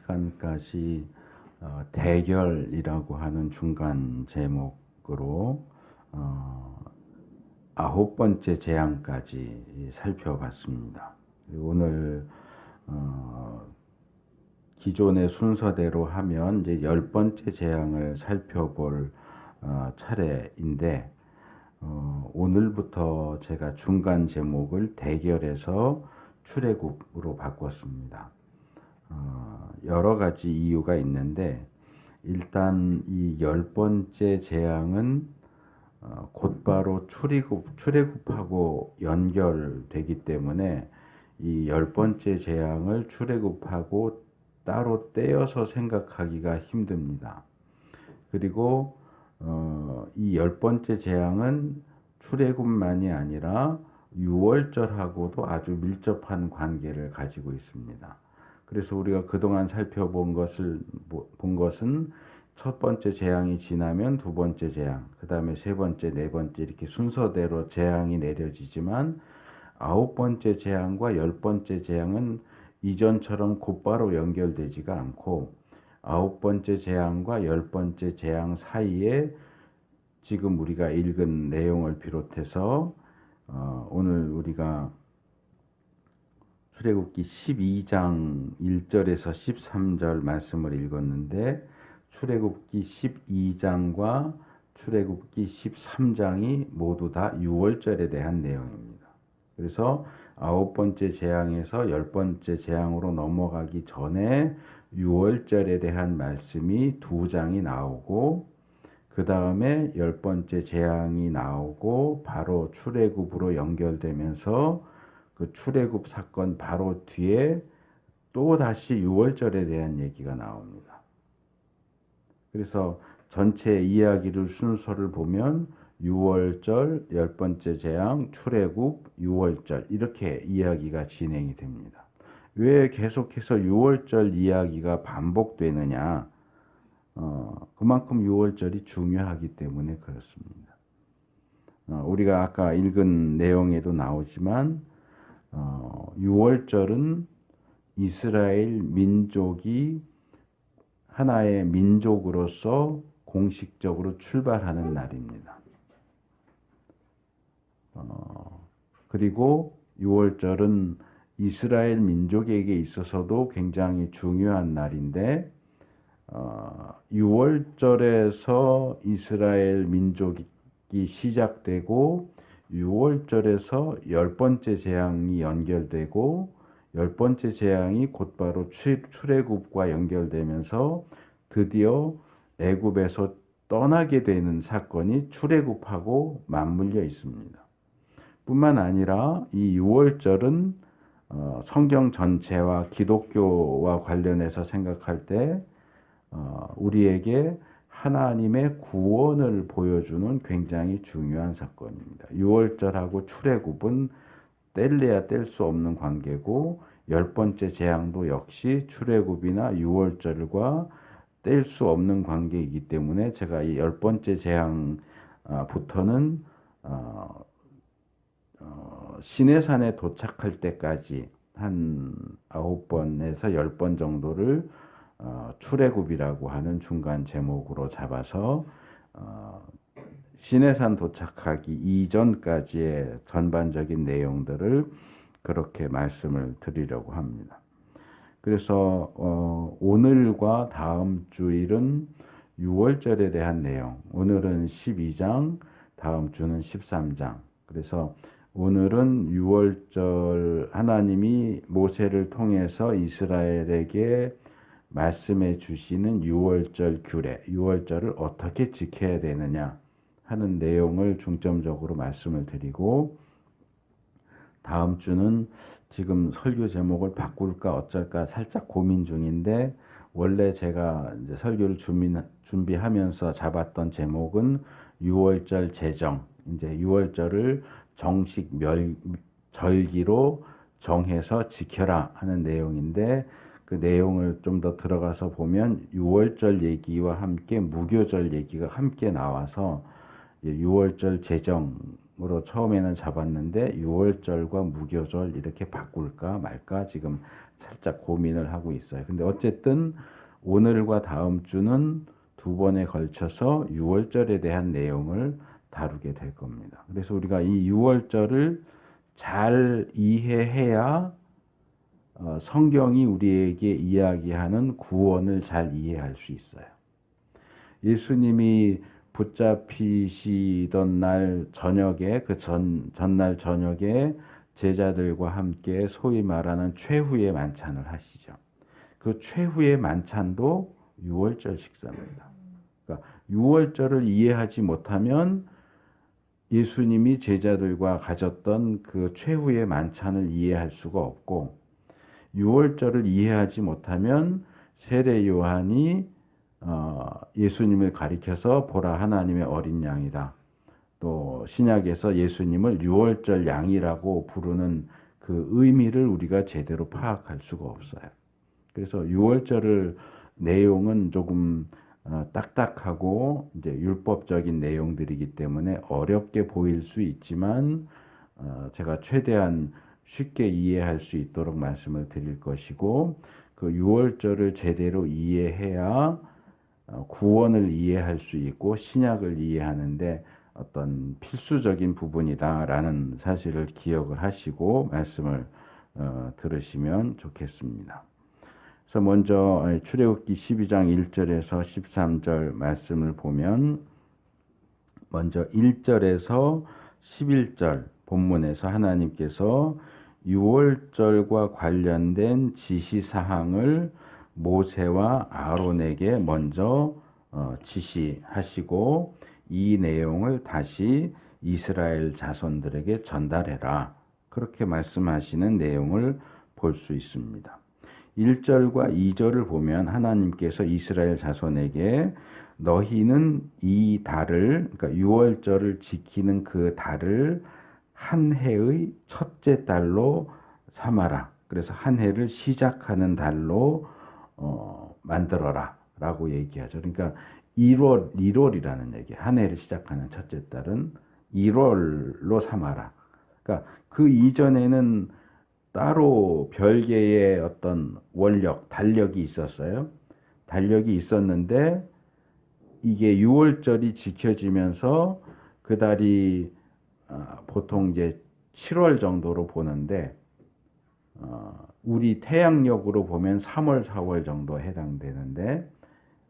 시간까지 대결이라고 하는 중간 제목으로 9번째 재앙까지 살펴봤습니다. 오늘 기존의 순서대로 하면 이제 10번째 재앙을 살펴볼 차례인데 오늘부터 제가 중간 제목을 대결에서 출애굽으로 바꿨습니다. 여러 가지 이유가 있는데 일단 이 10번째 재앙은 곧바로 출애굽하고 연결되기 때문에 이 10번째 재앙을 출애굽하고 따로 떼어서 생각하기가 힘듭니다. 그리고 이 10번째 재앙은 출애굽만이 아니라 유월절하고도 아주 밀접한 관계를 가지고 있습니다. 그래서 우리가 그동안 살펴본 본 것은 첫 번째 재앙이 지나면 두 번째 재앙, 그 다음에 세 번째, 네 번째 이렇게 순서대로 재앙이 내려지지만 9번째 재앙과 10번째 재앙은 이전처럼 곧바로 연결되지가 않고 9번째 재앙과 10번째 재앙 사이에 지금 우리가 읽은 내용을 비롯해서 오늘 우리가 출애굽기 12장 1절에서 13절 말씀을 읽었는데 출애굽기 12장과 출애굽기 13장이 모두 다 유월절에 대한 내용입니다. 그래서 9번째 재앙에서 10번째 재앙으로 넘어가기 전에 유월절에 대한 말씀이 2장이 나오고 그 다음에 10번째 재앙이 나오고 바로 출애굽으로 연결되면서 그 출애굽 사건 바로 뒤에 또 다시 유월절에 대한 얘기가 나옵니다. 그래서 전체 이야기를 순서를 보면 유월절, 10번째 재앙, 출애굽, 유월절 이렇게 이야기가 진행이 됩니다. 왜 계속해서 유월절 이야기가 반복되느냐? 그만큼 유월절이 중요하기 때문에 그렇습니다. 우리가 아까 읽은 내용에도 나오지만 유월절은 이스라엘 민족이 하나의 민족으로서 공식적으로 출발하는 날입니다. 그리고 유월절은 이스라엘 민족에게 있어서도 굉장히 중요한 날인데 유월절에서 이스라엘 민족이 시작되고 유월절에서 10번째 재앙이 연결되고 10번째 재앙이 곧바로 출애굽과 연결되면서 드디어 애굽에서 떠나게 되는 사건이 출애굽하고 맞물려 있습니다. 뿐만 아니라 이 유월절은 성경 전체와 기독교와 관련해서 생각할 때 우리에게 하나님의 구원을 보여주는 굉장히 중요한 사건입니다. 유월절하고 출애굽은 뗄래야 뗄 수 없는 관계고 10번째 재앙도 역시 출애굽이나 유월절과 뗄 수 없는 관계이기 때문에 제가 이 10번째 재앙부터는 시내산에 도착할 때까지 한 9번에서 10번 정도를 출애굽이라고 하는 중간 제목으로 잡아서 시내산 도착하기 이전까지의 전반적인 내용들을 그렇게 말씀을 드리려고 합니다. 그래서 오늘과 다음 주일은 유월절에 대한 내용, 오늘은 12장, 다음 주는 13장. 그래서 오늘은 유월절 하나님이 모세를 통해서 이스라엘에게 말씀해 주시는 유월절 규례, 유월절을 어떻게 지켜야 되느냐 하는 내용을 중점적으로 말씀을 드리고 다음 주는 지금 설교 제목을 바꿀까 어쩔까 살짝 고민 중인데 원래 제가 이제 설교를 준비하면서 잡았던 제목은 유월절 제정, 이제 유월절을 정식 절기로 정해서 지켜라 하는 내용인데 그 내용을 좀 더 들어가서 보면 유월절 얘기와 함께 무교절 얘기가 함께 나와서 유월절 제정으로 처음에는 잡았는데 유월절과 무교절 이렇게 바꿀까 말까 지금 살짝 고민을 하고 있어요. 근데 어쨌든 오늘과 다음 주는 두 번에 걸쳐서 유월절에 대한 내용을 다루게 될 겁니다. 그래서 우리가 이 유월절을 잘 이해해야 성경이 우리에게 이야기하는 구원을 잘 이해할 수 있어요. 예수님이 붙잡히시던 날 저녁에 전날 저녁에 제자들과 함께 소위 말하는 최후의 만찬을 하시죠. 그 최후의 만찬도 유월절 식사입니다. 그러니까 유월절을 이해하지 못하면 예수님이 제자들과 가졌던 그 최후의 만찬을 이해할 수가 없고, 유월절을 이해하지 못하면 세례 요한이 예수님을 가리켜서 보라 하나님의 어린 양이다. 또 신약에서 예수님을 유월절 양이라고 부르는 그 의미를 우리가 제대로 파악할 수가 없어요. 그래서 유월절을 내용은 조금 딱딱하고 이제 율법적인 내용들이기 때문에 어렵게 보일 수 있지만 제가 최대한 쉽게 이해할 수 있도록 말씀을 드릴 것이고, 그 유월절을 제대로 이해해야 구원을 이해할 수 있고 신약을 이해하는데 어떤 필수적인 부분이다라는 사실을 기억을 하시고 말씀을 들으시면 좋겠습니다. 그래서 먼저 출애굽기 12장 1절에서 13절 말씀을 보면, 먼저 1절에서 11절 본문에서 하나님께서 유월절과 관련된 지시사항을 모세와 아론에게 먼저 지시하시고 이 내용을 다시 이스라엘 자손들에게 전달해라, 그렇게 말씀하시는 내용을 볼 수 있습니다. 1절과 2절을 보면 하나님께서 이스라엘 자손에게 너희는 이 달을, 그러니까 유월절을 지키는 그 달을 한 해의 첫째 달로 삼아라. 그래서 한 해를 시작하는 달로 만들어라 라고 얘기하죠. 그러니까 1월이라는 얘기. 한 해를 시작하는 첫째 달은 1월로 삼아라. 그러니까 그 이전에는 따로 별개의 어떤 원력, 달력이 있었어요. 달력이 있었는데 이게 6월절이 지켜지면서 그 달이 보통 이제 7월 정도로 보는데 우리 태양력으로 보면 3월, 4월 정도 해당되는데,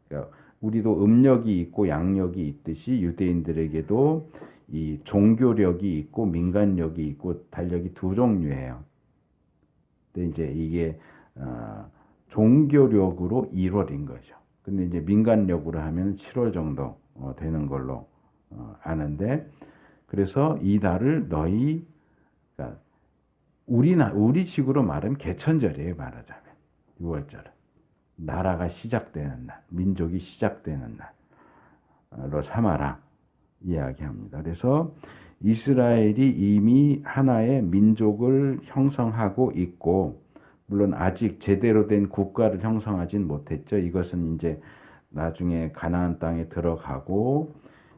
그러니까 우리도 음력이 있고 양력이 있듯이 유대인들에게도 이 종교력이 있고 민간력이 있고 달력이 두 종류예요. 근데 이제 이게 종교력으로 1월인 거죠. 근데 이제 민간력으로 하면 7월 정도 되는 걸로 아는데, 그래서 이 달을 너희, 그러니까 우리 식으로 말하면 개천절이에요, 말하자면. 6월절은 나라가 시작되는 날, 민족이 시작되는 날로 삼아라 이야기합니다. 그래서 이스라엘이 이미 하나의 민족을 형성하고 있고, 물론 아직 제대로 된 국가를 형성하진 못했죠. 이것은 이제 나중에 가나안 땅에 들어가고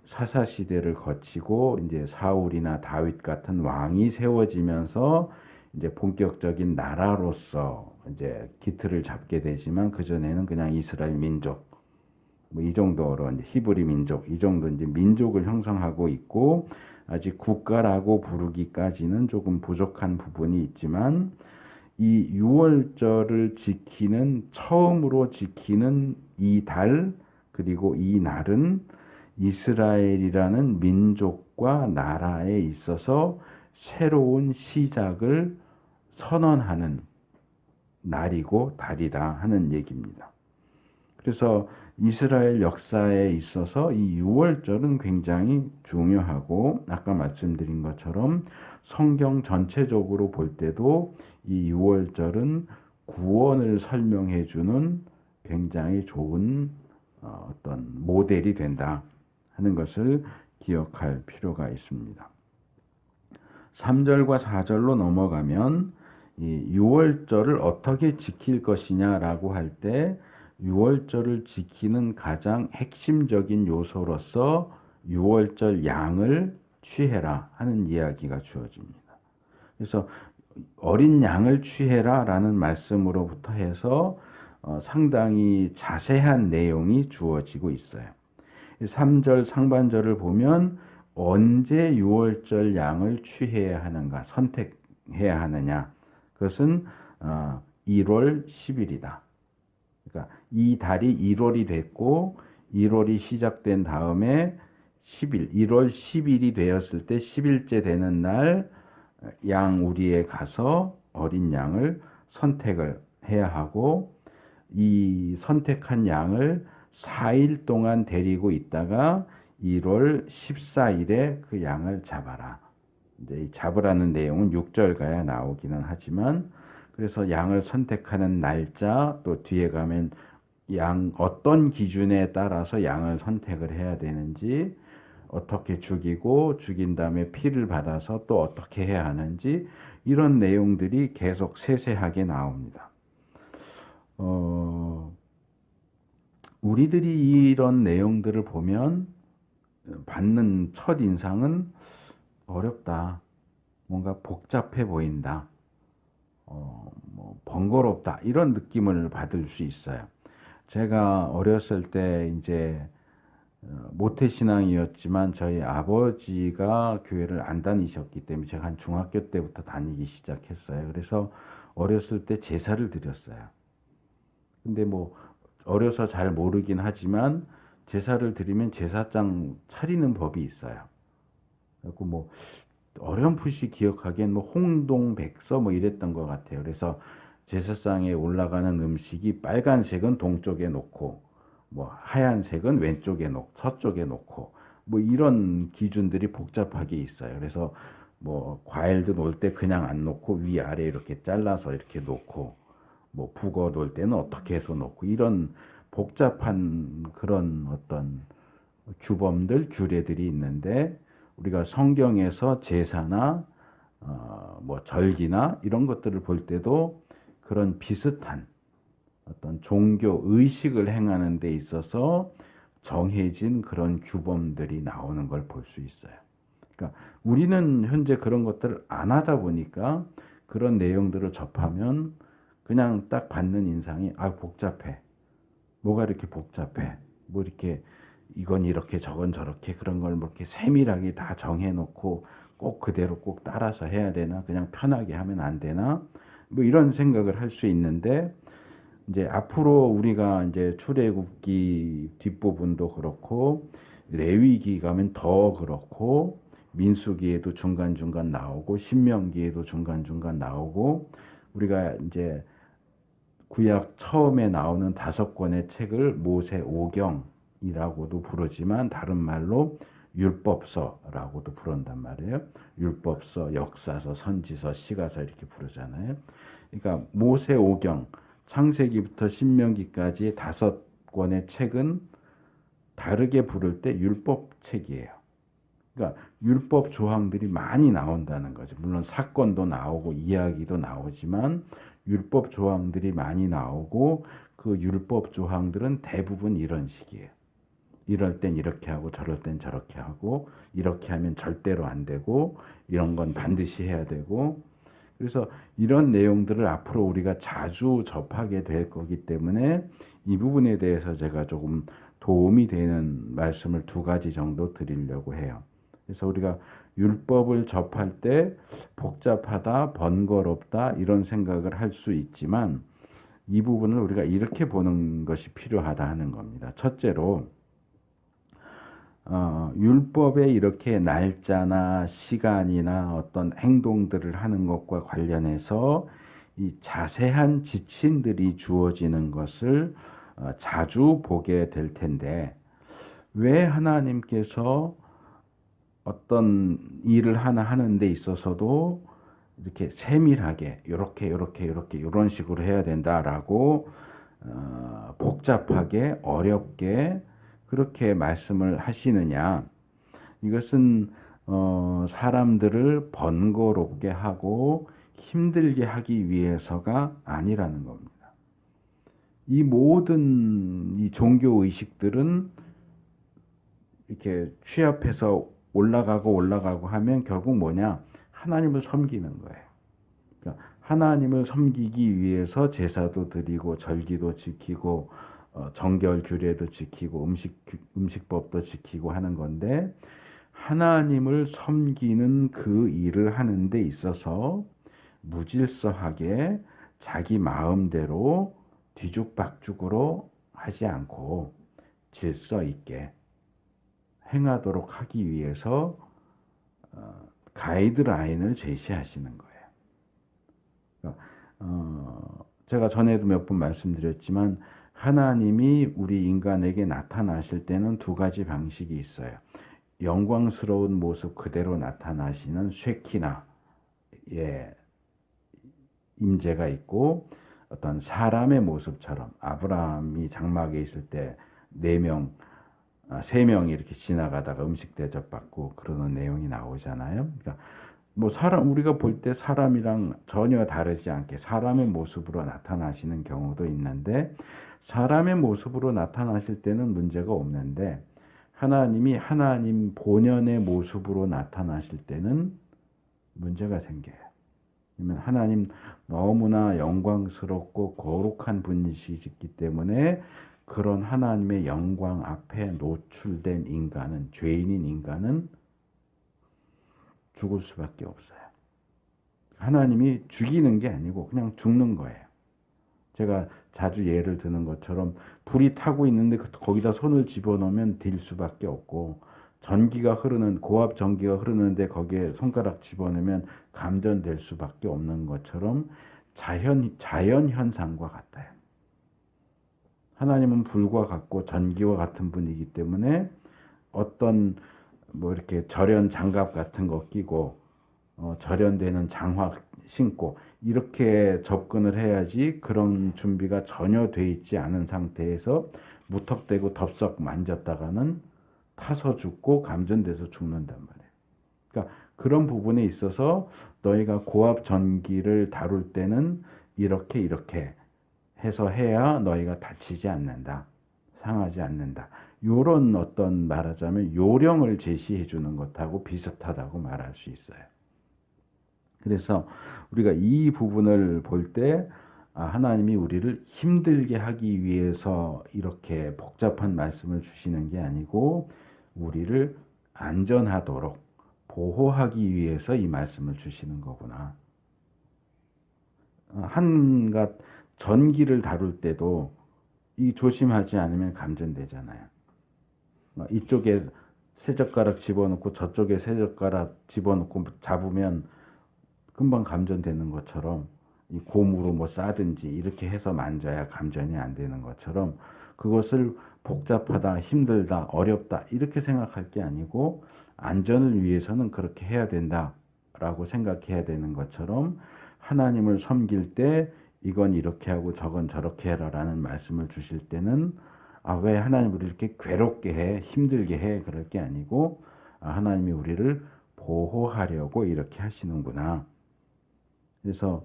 사사시대를 거치고 이제 사울이나 다윗 같은 왕이 세워지면서 이제 본격적인 나라로서 이제 기틀을 잡게 되지만, 그전에는 그냥 이스라엘 민족, 뭐 이 정도로 이제 히브리 민족, 이 정도 이제 민족을 형성하고 있고, 아직 국가라고 부르기까지는 조금 부족한 부분이 있지만, 이 유월절을 처음으로 지키는 이 달, 그리고 이 날은 이스라엘이라는 민족과 나라에 있어서 새로운 시작을 선언하는 날이고 달이다 하는 얘기입니다. 그래서 이스라엘 역사에 있어서 이 유월절은 굉장히 중요하고, 아까 말씀드린 것처럼 성경 전체적으로 볼 때도 이 유월절은 구원을 설명해 주는 굉장히 좋은 어떤 모델이 된다 하는 것을 기억할 필요가 있습니다. 3절과 4절로 넘어가면 이 6월절을 어떻게 지킬 것이냐라고 할 때 6월절을 지키는 가장 핵심적인 요소로서 유월절 양을 취해라 하는 이야기가 주어집니다. 그래서 어린 양을 취해라 라는 말씀으로부터 해서 상당히 자세한 내용이 주어지고 있어요. 3절 상반절을 보면 언제 유월절 양을 취해야 하는가, 선택해야 하느냐. 그것은 1월 10일이다. 그러니까 이 달이 1월이 됐고 1월이 시작된 다음에 10일, 1월 10일이 되었을 때 10일째 되는 날 양 우리에 가서 어린 양을 선택을 해야 하고 이 선택한 양을 4일 동안 데리고 있다가 1월 14일에 그 양을 잡아라. 이제 잡으라는 내용은 6절 가야 나오기는 하지만 그래서 양을 선택하는 날짜 또 뒤에 가면 양 어떤 기준에 따라서 양을 선택을 해야 되는지 어떻게 죽이고 죽인 다음에 피를 받아서 또 어떻게 해야 하는지 이런 내용들이 계속 세세하게 나옵니다. 우리들이 이런 내용들을 보면 받는 첫 인상은 어렵다. 뭔가 복잡해 보인다. 뭐 번거롭다. 이런 느낌을 받을 수 있어요. 제가 어렸을 때 이제 모태신앙이었지만 저희 아버지가 교회를 안 다니셨기 때문에 제가 한 중학교 때부터 다니기 시작했어요. 그래서 어렸을 때 제사를 드렸어요. 근데 뭐 어려서 잘 모르긴 하지만 제사를 드리면 제사장 차리는 법이 있어요. 그리고 뭐 어렴풋이 기억하기엔 뭐 홍동백서 뭐 이랬던 것 같아요. 그래서 제사상에 올라가는 음식이 빨간색은 동쪽에 놓고 뭐 하얀색은 왼쪽에 놓고 서쪽에 놓고 뭐 이런 기준들이 복잡하게 있어요. 그래서 뭐 과일도 놓을 때 그냥 안 놓고 위아래 이렇게 잘라서 이렇게 놓고 뭐 북어 놓을 때는 어떻게 해서 놓고 이런 복잡한 그런 어떤 규범들 규례들이 있는데 우리가 성경에서 제사나 뭐 절기나 이런 것들을 볼 때도 그런 비슷한 어떤 종교 의식을 행하는 데 있어서 정해진 그런 규범들이 나오는 걸 볼 수 있어요. 그러니까 우리는 현재 그런 것들을 안 하다 보니까 그런 내용들을 접하면 그냥 딱 받는 인상이 복잡해. 뭐가 이렇게 복잡해. 뭐 이렇게 이건 이렇게 저건 저렇게 그런 걸 뭐 이렇게 세밀하게 다 정해놓고 꼭 그대로 꼭 따라서 해야 되나? 그냥 편하게 하면 안 되나? 뭐 이런 생각을 할 수 있는데 이제 앞으로 우리가 이제 출애굽기 뒷부분도 그렇고 레위기 가면 더 그렇고 민수기에도 중간중간 나오고 신명기에도 중간중간 나오고 우리가 이제 구약 처음에 나오는 5권의 책을 모세오경이라고도 부르지만 다른 말로 율법서라고도 부른단 말이에요. 율법서, 역사서, 선지서, 시가서 이렇게 부르잖아요. 그러니까 모세오경 창세기부터 신명기까지 5권의 책은 다르게 부를 때 율법책이에요. 그러니까 율법 조항들이 많이 나온다는 거죠. 물론 사건도 나오고 이야기도 나오지만 율법 조항들이 많이 나오고 그 율법 조항들은 대부분 이런 식이에요. 이럴 땐 이렇게 하고 저럴 땐 저렇게 하고 이렇게 하면 절대로 안 되고 이런 건 반드시 해야 되고 그래서 이런 내용들을 앞으로 우리가 자주 접하게 될 거기 때문에 이 부분에 대해서 제가 조금 도움이 되는 말씀을 2가지 정도 드리려고 해요. 그래서 우리가 율법을 접할 때 복잡하다, 번거롭다 이런 생각을 할 수 있지만 이 부분을 우리가 이렇게 보는 것이 필요하다 하는 겁니다. 첫째로 율법에 이렇게 날짜나 시간이나 어떤 행동들을 하는 것과 관련해서 이 자세한 지침들이 주어지는 것을 자주 보게 될 텐데 왜 하나님께서 어떤 일을 하나 하는 데 있어서도 이렇게 세밀하게 이렇게 이런 식으로 해야 된다라고 복잡하게 어렵게 그렇게 말씀을 하시느냐. 이것은 사람들을 번거롭게 하고 힘들게 하기 위해서가 아니라는 겁니다. 이 모든 이 종교 의식들은 이렇게 취합해서 올라가고 하면 결국 뭐냐? 하나님을 섬기는 거예요. 그러니까 하나님을 섬기기 위해서 제사도 드리고 절기도 지키고 정결 규례도 지키고 음식법도 지키고 하는 건데, 하나님을 섬기는 그 일을 하는 데 있어서 무질서하게 자기 마음대로 뒤죽박죽으로 하지 않고 질서 있게 행하도록 하기 위해서 가이드라인을 제시하시는 거예요. 제가 전에도 몇 번 말씀드렸지만 하나님이 우리 인간에게 나타나실 때는 두 가지 방식이 있어요. 영광스러운 모습 그대로 나타나시는 쉐키나의 임재가 있고, 어떤 사람의 모습처럼 아브라함이 장막에 있을 때 3명이 이렇게 지나가다가 음식 대접받고 그러는 내용이 나오잖아요. 그러니까 뭐 우리가 볼 때 사람이랑 전혀 다르지 않게 사람의 모습으로 나타나시는 경우도 있는데, 사람의 모습으로 나타나실 때는 문제가 없는데 하나님이 하나님 본연의 모습으로 나타나실 때는 문제가 생겨요. 왜냐면 하나님 너무나 영광스럽고 거룩한 분이시기 때문에 그런 하나님의 영광 앞에 노출된 인간은, 죄인인 인간은 죽을 수밖에 없어요. 하나님이 죽이는 게 아니고 그냥 죽는 거예요. 제가 자주 예를 드는 것처럼 불이 타고 있는데 거기다 손을 집어넣으면 딜 수밖에 없고, 고압 전기가 흐르는데 거기에 손가락 집어넣으면 감전될 수밖에 없는 것처럼 자연 현상과 같아요. 하나님은 불과 같고 전기와 같은 분이기 때문에 어떤 뭐 이렇게 절연 장갑 같은 거 끼고 절연되는 장화 신고 이렇게 접근을 해야지, 그런 준비가 전혀 돼 있지 않은 상태에서 무턱대고 덥석 만졌다가는 타서 죽고 감전돼서 죽는단 말이에요. 그러니까 그런 부분에 있어서 너희가 고압 전기를 다룰 때는 이렇게 해서 해야 너희가 다치지 않는다, 상하지 않는다. 요런 어떤 말하자면 요령을 제시해 주는 것하고 비슷하다고 말할 수 있어요. 그래서 우리가 이 부분을 볼 때 하나님이 우리를 힘들게 하기 위해서 이렇게 복잡한 말씀을 주시는 게 아니고 우리를 안전하도록 보호하기 위해서 이 말씀을 주시는 거구나. 한갓 전기를 다룰 때도 이 조심하지 않으면 감전되잖아요. 이쪽에 세 젓가락 집어넣고 저쪽에 세 젓가락 집어넣고 잡으면 금방 감전되는 것처럼, 이 고무로 뭐 싸든지 이렇게 해서 만져야 감전이 안 되는 것처럼, 그것을 복잡하다, 힘들다, 어렵다 이렇게 생각할 게 아니고 안전을 위해서는 그렇게 해야 된다라고 생각해야 되는 것처럼, 하나님을 섬길 때 이건 이렇게 하고 저건 저렇게 해라라는 말씀을 주실 때는 왜 하나님 우리를 이렇게 괴롭게 해, 힘들게 해, 그럴 게 아니고 하나님이 우리를 보호하려고 이렇게 하시는구나. 그래서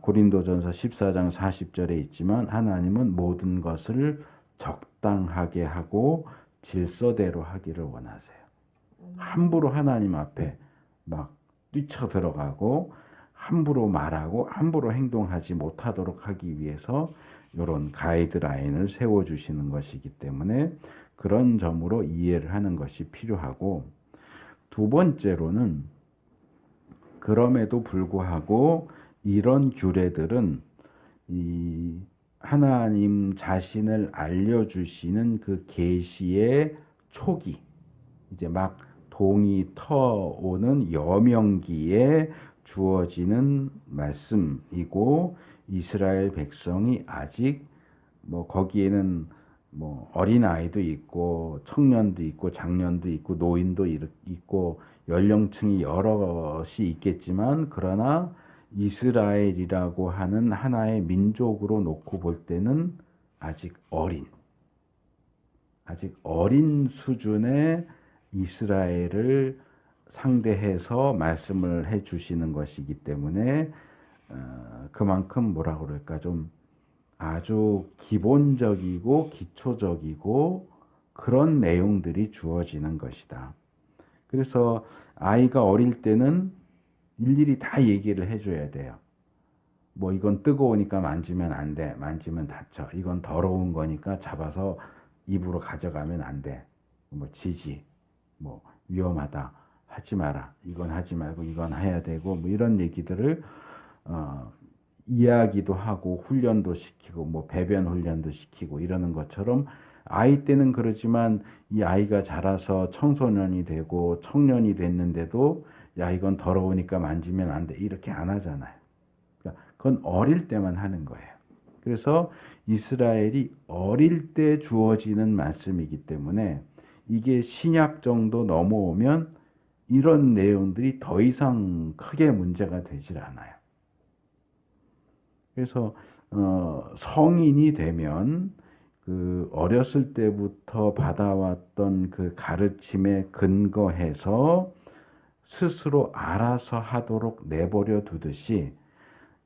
고린도전서 14장 40절에 있지만 하나님은 모든 것을 적당하게 하고 질서대로 하기를 원하세요. 함부로 하나님 앞에 막 뛰쳐 들어가고 함부로 말하고 함부로 행동하지 못하도록 하기 위해서 이런 가이드라인을 세워주시는 것이기 때문에 그런 점으로 이해를 하는 것이 필요하고, 두 번째로는 그럼에도 불구하고 이런 규례들은 이 하나님 자신을 알려주시는 그 계시의 초기, 이제 막 동이 터오는 여명기에 주어지는 말씀이고, 이스라엘 백성이 아직 뭐 거기에는 뭐 어린아이도 있고 청년도 있고 장년도 있고 노인도 있고 연령층이 여럿이 있겠지만, 그러나 이스라엘이라고 하는 하나의 민족으로 놓고 볼 때는 아직 어린 수준의 이스라엘을 상대해서 말씀을 해 주시는 것이기 때문에 그만큼 뭐라 그럴까, 좀 아주 기본적이고 기초적이고 그런 내용들이 주어지는 것이다. 그래서 아이가 어릴 때는 일일이 다 얘기를 해줘야 돼요. 뭐 이건 뜨거우니까 만지면 안 돼. 만지면 다쳐. 이건 더러운 거니까 잡아서 입으로 가져가면 안 돼. 뭐 지지, 뭐 위험하다. 하지 마라. 이건 하지 말고 이건 해야 되고 뭐 이런 얘기들을 이야기도 하고 훈련도 시키고 뭐 배변 훈련도 시키고 이러는 것처럼 아이 때는 그러지만 이 아이가 자라서 청소년이 되고 청년이 됐는데도 야 이건 더러우니까 만지면 안 돼. 이렇게 안 하잖아요. 그러니까 그건 어릴 때만 하는 거예요. 그래서 이스라엘이 어릴 때 주어지는 말씀이기 때문에 이게 신약 정도 넘어오면 이런 내용들이 더 이상 크게 문제가 되질 않아요. 그래서 성인이 되면 그 어렸을 때부터 받아왔던 그 가르침에 근거해서 스스로 알아서 하도록 내버려 두듯이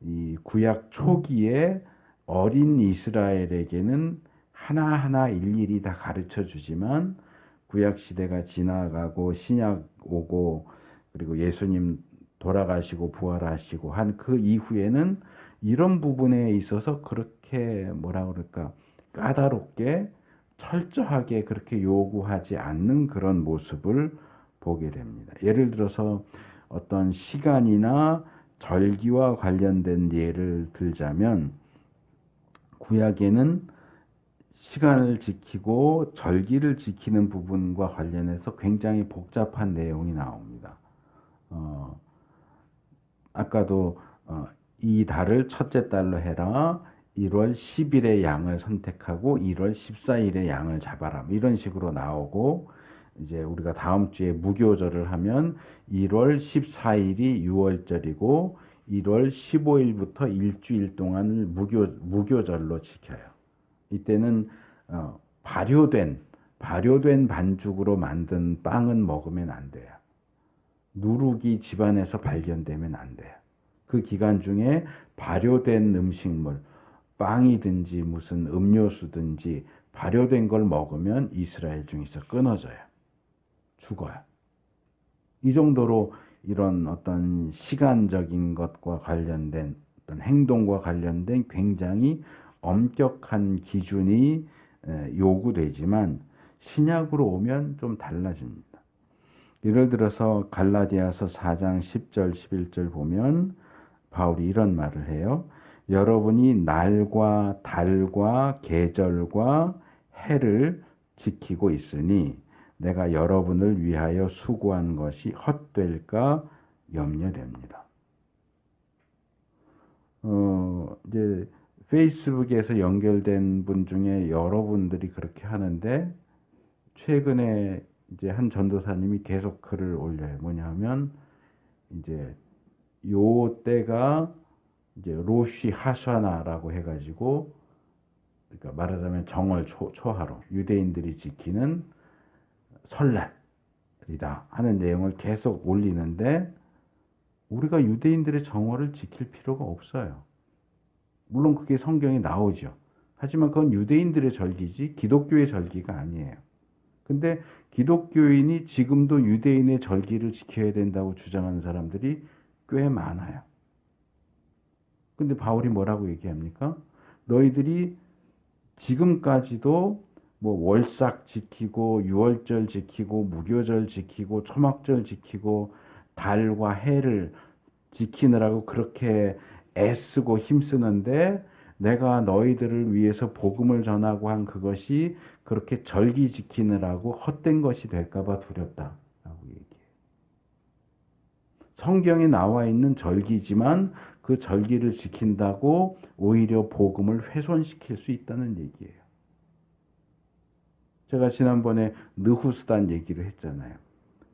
이 구약 초기에 어린 이스라엘에게는 하나하나 일일이 다 가르쳐 주지만 구약 시대가 지나가고 신약 오고 그리고 예수님 돌아가시고 부활하시고 한 그 이후에는 이런 부분에 있어서 그렇게 뭐라 그럴까 까다롭게 철저하게 그렇게 요구하지 않는 그런 모습을 보게 됩니다. 예를 들어서 어떤 시간이나 절기와 관련된 예를 들자면 구약에는 시간을 지키고 절기를 지키는 부분과 관련해서 굉장히 복잡한 내용이 나옵니다. 아까도 이 달을 첫째 달로 해라. 1월 10일에 양을 선택하고 1월 14일에 양을 잡아라. 이런 식으로 나오고 이제 우리가 다음 주에 무교절을 하면 1월 14일이 6월절이고 1월 15일부터 일주일 동안을 무교절로 지켜요. 이때는 발효된 반죽으로 만든 빵은 먹으면 안 돼요. 누룩이 집안에서 발견되면 안 돼요. 그 기간 중에 발효된 음식물, 빵이든지 무슨 음료수든지 발효된 걸 먹으면 이스라엘 중에서 끊어져요. 죽어요. 이 정도로 이런 어떤 시간적인 것과 관련된 어떤 행동과 관련된 굉장히 엄격한 기준이 요구되지만 신약으로 오면 좀 달라집니다. 예를 들어서 갈라디아서 4장 10절 11절 보면 바울이 이런 말을 해요. 여러분이 날과 달과 계절과 해를 지키고 있으니 내가 여러분을 위하여 수고한 것이 헛될까 염려됩니다. 이제 페이스북에서 연결된 분 중에 여러분들이 그렇게 하는데 최근에 이제 한 전도사님이 계속 글을 올려요. 뭐냐면 이제 요 때가 이제 로시 하샤나라고 해가지고 그러니까 말하자면 정월 초하루 유대인들이 지키는 설날이다 하는 내용을 계속 올리는데 우리가 유대인들의 정월을 지킬 필요가 없어요. 물론 그게 성경에 나오죠. 하지만 그건 유대인들의 절기지 기독교의 절기가 아니에요. 근데 기독교인이 지금도 유대인의 절기를 지켜야 된다고 주장하는 사람들이 꽤 많아요. 근데 바울이 뭐라고 얘기합니까? 너희들이 지금까지도 뭐 월삭 지키고 유월절 지키고 무교절 지키고 초막절 지키고 달과 해를 지키느라고 그렇게 애쓰고 힘쓰는데 내가 너희들을 위해서 복음을 전하고 한 그것이 그렇게 절기 지키느라고 헛된 것이 될까봐 두렵다라고 얘기해요. 성경에 나와 있는 절기지만 그 절기를 지킨다고 오히려 복음을 훼손시킬 수 있다는 얘기예요. 제가 지난번에 느후스단 얘기를 했잖아요.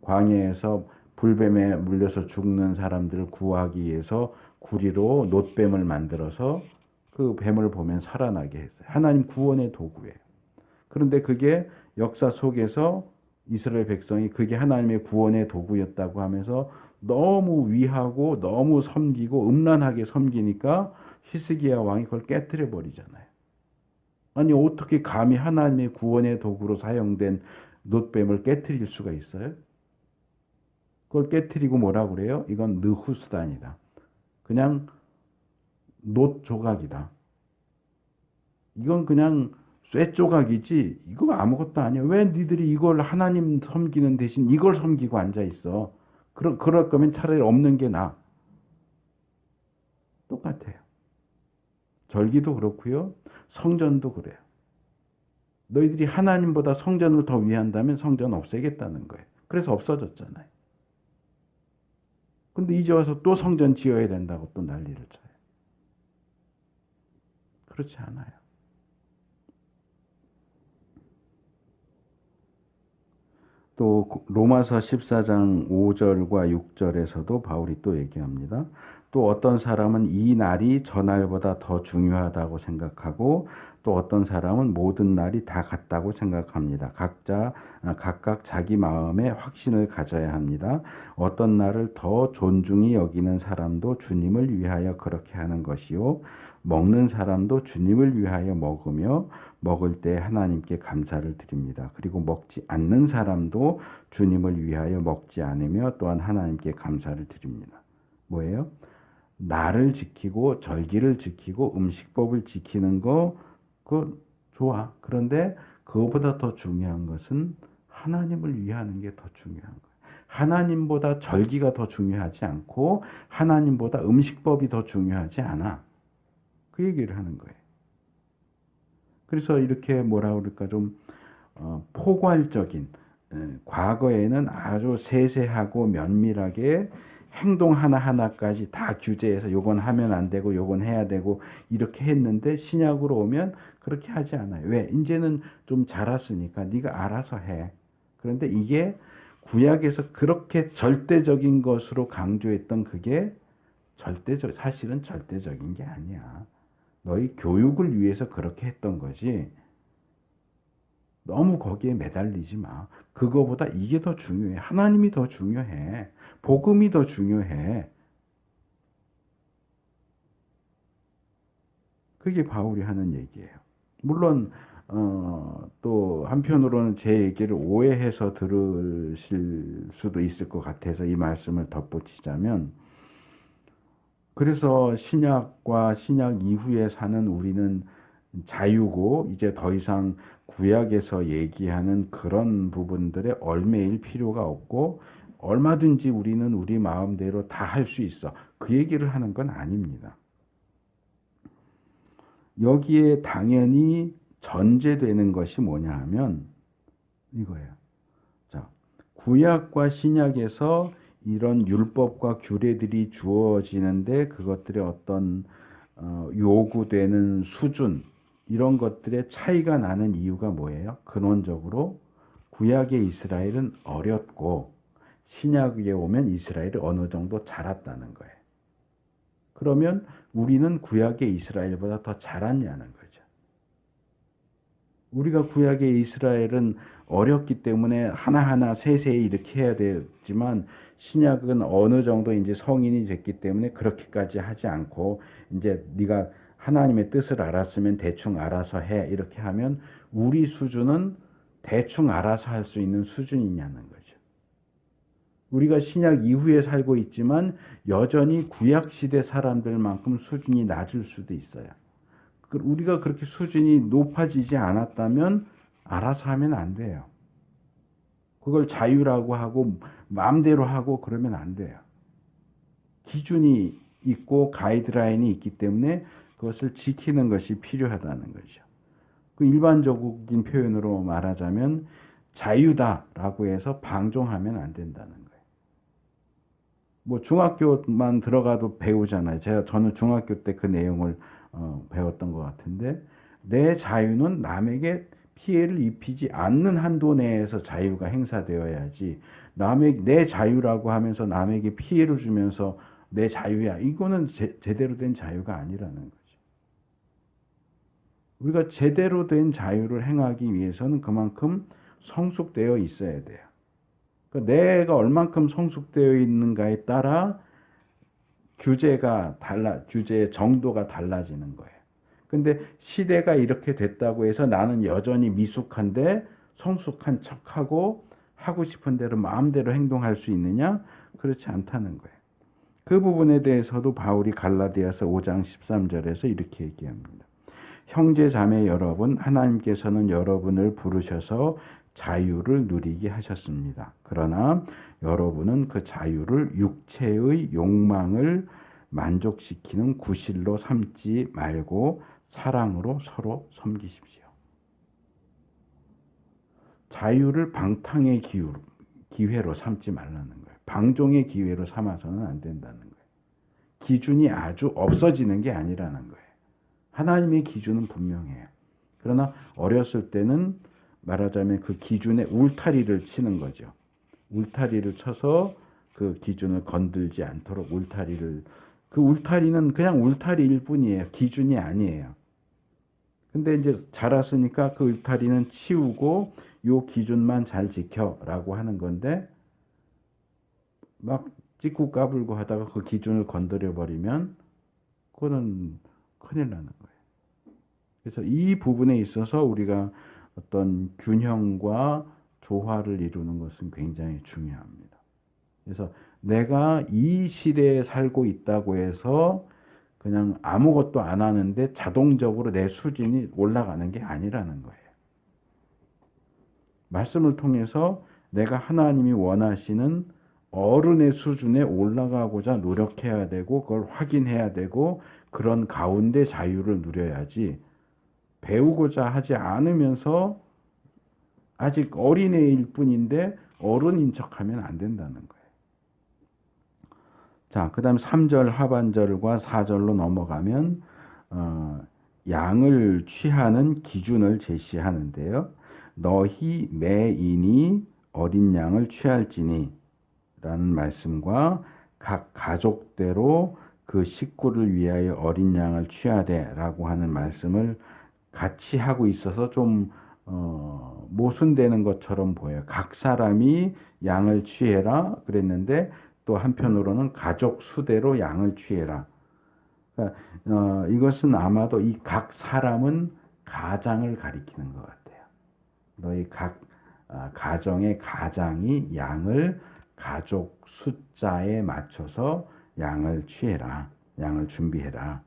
광야에서 불뱀에 물려서 죽는 사람들을 구하기 위해서 구리로 놋뱀을 만들어서 그 뱀을 보면 살아나게 했어요. 하나님 구원의 도구예요. 그런데 그게 역사 속에서 이스라엘 백성이 그게 하나님의 구원의 도구였다고 하면서 너무 위하고 너무 섬기고 음란하게 섬기니까 히스기야 왕이 그걸 깨뜨려 버리잖아요. 아니 어떻게 감히 하나님의 구원의 도구로 사용된 놋뱀을 깨트릴 수가 있어요? 그걸 깨트리고 뭐라고 그래요? 이건 느후스단이다. 그냥 놋 조각이다. 이건 그냥 쇠 조각이지 이거 아무것도 아니야. 왜 니들이 이걸 하나님 섬기는 대신 이걸 섬기고 앉아 있어? 그럴 거면 차라리 없는 게 나아. 똑같아요. 절기도 그렇고요. 성전도 그래요. 너희들이 하나님보다 성전을 더 위한다면 성전 없애겠다는 거예요. 그래서 없어졌잖아요. 근데 이제 와서 또 성전 지어야 된다고 또 난리를 쳐요. 그렇지 않아요. 또 로마서 14장 5절과 6절에서도 바울이 또 얘기합니다. 또 어떤 사람은 이 날이 저 날보다 더 중요하다고 생각하고 또 어떤 사람은 모든 날이 다 같다고 생각합니다. 각각 자기 마음에 확신을 가져야 합니다. 어떤 날을 더 존중히 여기는 사람도 주님을 위하여 그렇게 하는 것이요. 먹는 사람도 주님을 위하여 먹으며 먹을 때 하나님께 감사를 드립니다. 그리고 먹지 않는 사람도 주님을 위하여 먹지 않으며 또한 하나님께 감사를 드립니다. 뭐예요? 날을 지키고 절기를 지키고 음식법을 지키는 거 그거 좋아. 그런데 그거보다 더 중요한 것은 하나님을 위하는 게 더 중요한 거예요. 하나님보다 절기가 더 중요하지 않고 하나님보다 음식법이 더 중요하지 않아. 그 얘기를 하는 거예요. 그래서 이렇게 뭐라 그럴까 좀 포괄적인 과거에는 아주 세세하고 면밀하게 행동 하나하나까지 다 규제해서 요건 하면 안 되고 요건 해야 되고 이렇게 했는데 신약으로 오면 그렇게 하지 않아요. 왜? 이제는 좀 자랐으니까 네가 알아서 해. 그런데 이게 구약에서 그렇게 절대적인 것으로 강조했던 그게 사실은 절대적인 게 아니야. 너희 교육을 위해서 그렇게 했던 거지. 너무 거기에 매달리지 마. 그거보다 이게 더 중요해. 하나님이 더 중요해. 복음이 더 중요해. 그게 바울이 하는 얘기예요. 물론 또 한편으로는 제 얘기를 오해해서 들으실 수도 있을 것 같아서 이 말씀을 덧붙이자면 그래서 신약과 신약 이후에 사는 우리는 자유고 이제 더 이상 구약에서 얘기하는 그런 부분들에 얽매일 필요가 없고 얼마든지 우리는 우리 마음대로 다 할 수 있어. 그 얘기를 하는 건 아닙니다. 여기에 당연히 전제되는 것이 뭐냐 하면 이거예요. 자, 구약과 신약에서 이런 율법과 규례들이 주어지는데 그것들의 어떤 요구되는 수준 이런 것들의 차이가 나는 이유가 뭐예요? 근원적으로 구약의 이스라엘은 어렸고 신약에 오면 이스라엘이 어느 정도 자랐다는 거예요. 그러면 우리는 구약의 이스라엘보다 더 자랐냐는 거죠. 우리가 구약의 이스라엘은 어렸기 때문에 하나하나 세세히 이렇게 해야 되지만 신약은 어느 정도 이제 성인이 됐기 때문에 그렇게까지 하지 않고 이제 네가 하나님의 뜻을 알았으면 대충 알아서 해 이렇게 하면 우리 수준은 대충 알아서 할 수 있는 수준이냐는 거죠. 우리가 신약 이후에 살고 있지만 여전히 구약 시대 사람들만큼 수준이 낮을 수도 있어요. 우리가 그렇게 수준이 높아지지 않았다면 알아서 하면 안 돼요. 그걸 자유라고 하고 마음대로 하고 그러면 안 돼요. 기준이 있고 가이드라인이 있기 때문에 그것을 지키는 것이 필요하다는 거죠. 그 일반적인 표현으로 말하자면 자유다라고 해서 방종하면 안 된다는 거예요. 뭐 중학교만 들어가도 배우잖아요. 저는 중학교 때 그 내용을 배웠던 것 같은데 내 자유는 남에게 피해를 입히지 않는 한도 내에서 자유가 행사되어야지 내 자유라고 하면서 남에게 피해를 주면서 내 자유야. 이거는 제대로 된 자유가 아니라는 거죠. 우리가 제대로 된 자유를 행하기 위해서는 그만큼 성숙되어 있어야 돼요. 그러니까 내가 얼만큼 성숙되어 있는가에 따라 규제의 정도가 달라지는 거예요. 근데 시대가 이렇게 됐다고 해서 나는 여전히 미숙한데 성숙한 척하고 하고 싶은 대로 마음대로 행동할 수 있느냐? 그렇지 않다는 거예요. 그 부분에 대해서도 바울이 갈라디아서 5장 13절에서 이렇게 얘기합니다. 형제 자매 여러분, 하나님께서는 여러분을 부르셔서 자유를 누리게 하셨습니다. 그러나 여러분은 그 자유를 육체의 욕망을 만족시키는 구실로 삼지 말고 사랑으로 서로 섬기십시오. 자유를 방탕의 기회로 삼지 말라는 거예요. 방종의 기회로 삼아서는 안 된다는 거예요. 기준이 아주 없어지는 게 아니라는 거예요. 하나님의 기준은 분명해요. 그러나 어렸을 때는 말하자면 그 기준에 울타리를 치는 거죠. 울타리를 쳐서 그 기준을 건들지 않도록 그 울타리는 그냥 울타리일 뿐이에요. 기준이 아니에요. 근데 이제 자랐으니까 그 울타리는 치우고 요 기준만 잘 지켜라고 하는 건데 막 찍고 까불고 하다가 그 기준을 건드려 버리면 그거는 큰일 나는 거예요. 그래서 이 부분에 있어서 우리가 어떤 균형과 조화를 이루는 것은 굉장히 중요합니다. 그래서 내가 이 시대에 살고 있다고 해서 그냥 아무것도 안 하는데 자동적으로 내 수준이 올라가는 게 아니라는 거예요. 말씀을 통해서 내가 하나님이 원하시는 어른의 수준에 올라가고자 노력해야 되고 그걸 확인해야 되고 그런 가운데 자유를 누려야지 배우고자 하지 않으면서 아직 어린애일 뿐인데 어른인 척하면 안 된다는 거예요. 자, 그 다음 3절 하반절과 4절로 넘어가면 양을 취하는 기준을 제시하는데요. 너희 매인이 어린 양을 취할지니 라는 말씀과 각 가족대로 그 식구를 위하여 어린 양을 취하되 라고 하는 말씀을 같이 하고 있어서 좀 모순되는 것처럼 보여요. 각 사람이 양을 취해라 그랬는데 또 한편으로는 가족 수대로 양을 취해라. 그러니까 이것은 아마도 이 각 사람은 가장을 가리키는 것 같아요. 너희 각 가정의 가장이 양을 가족 숫자에 맞춰서 양을 취해라. 양을 준비해라.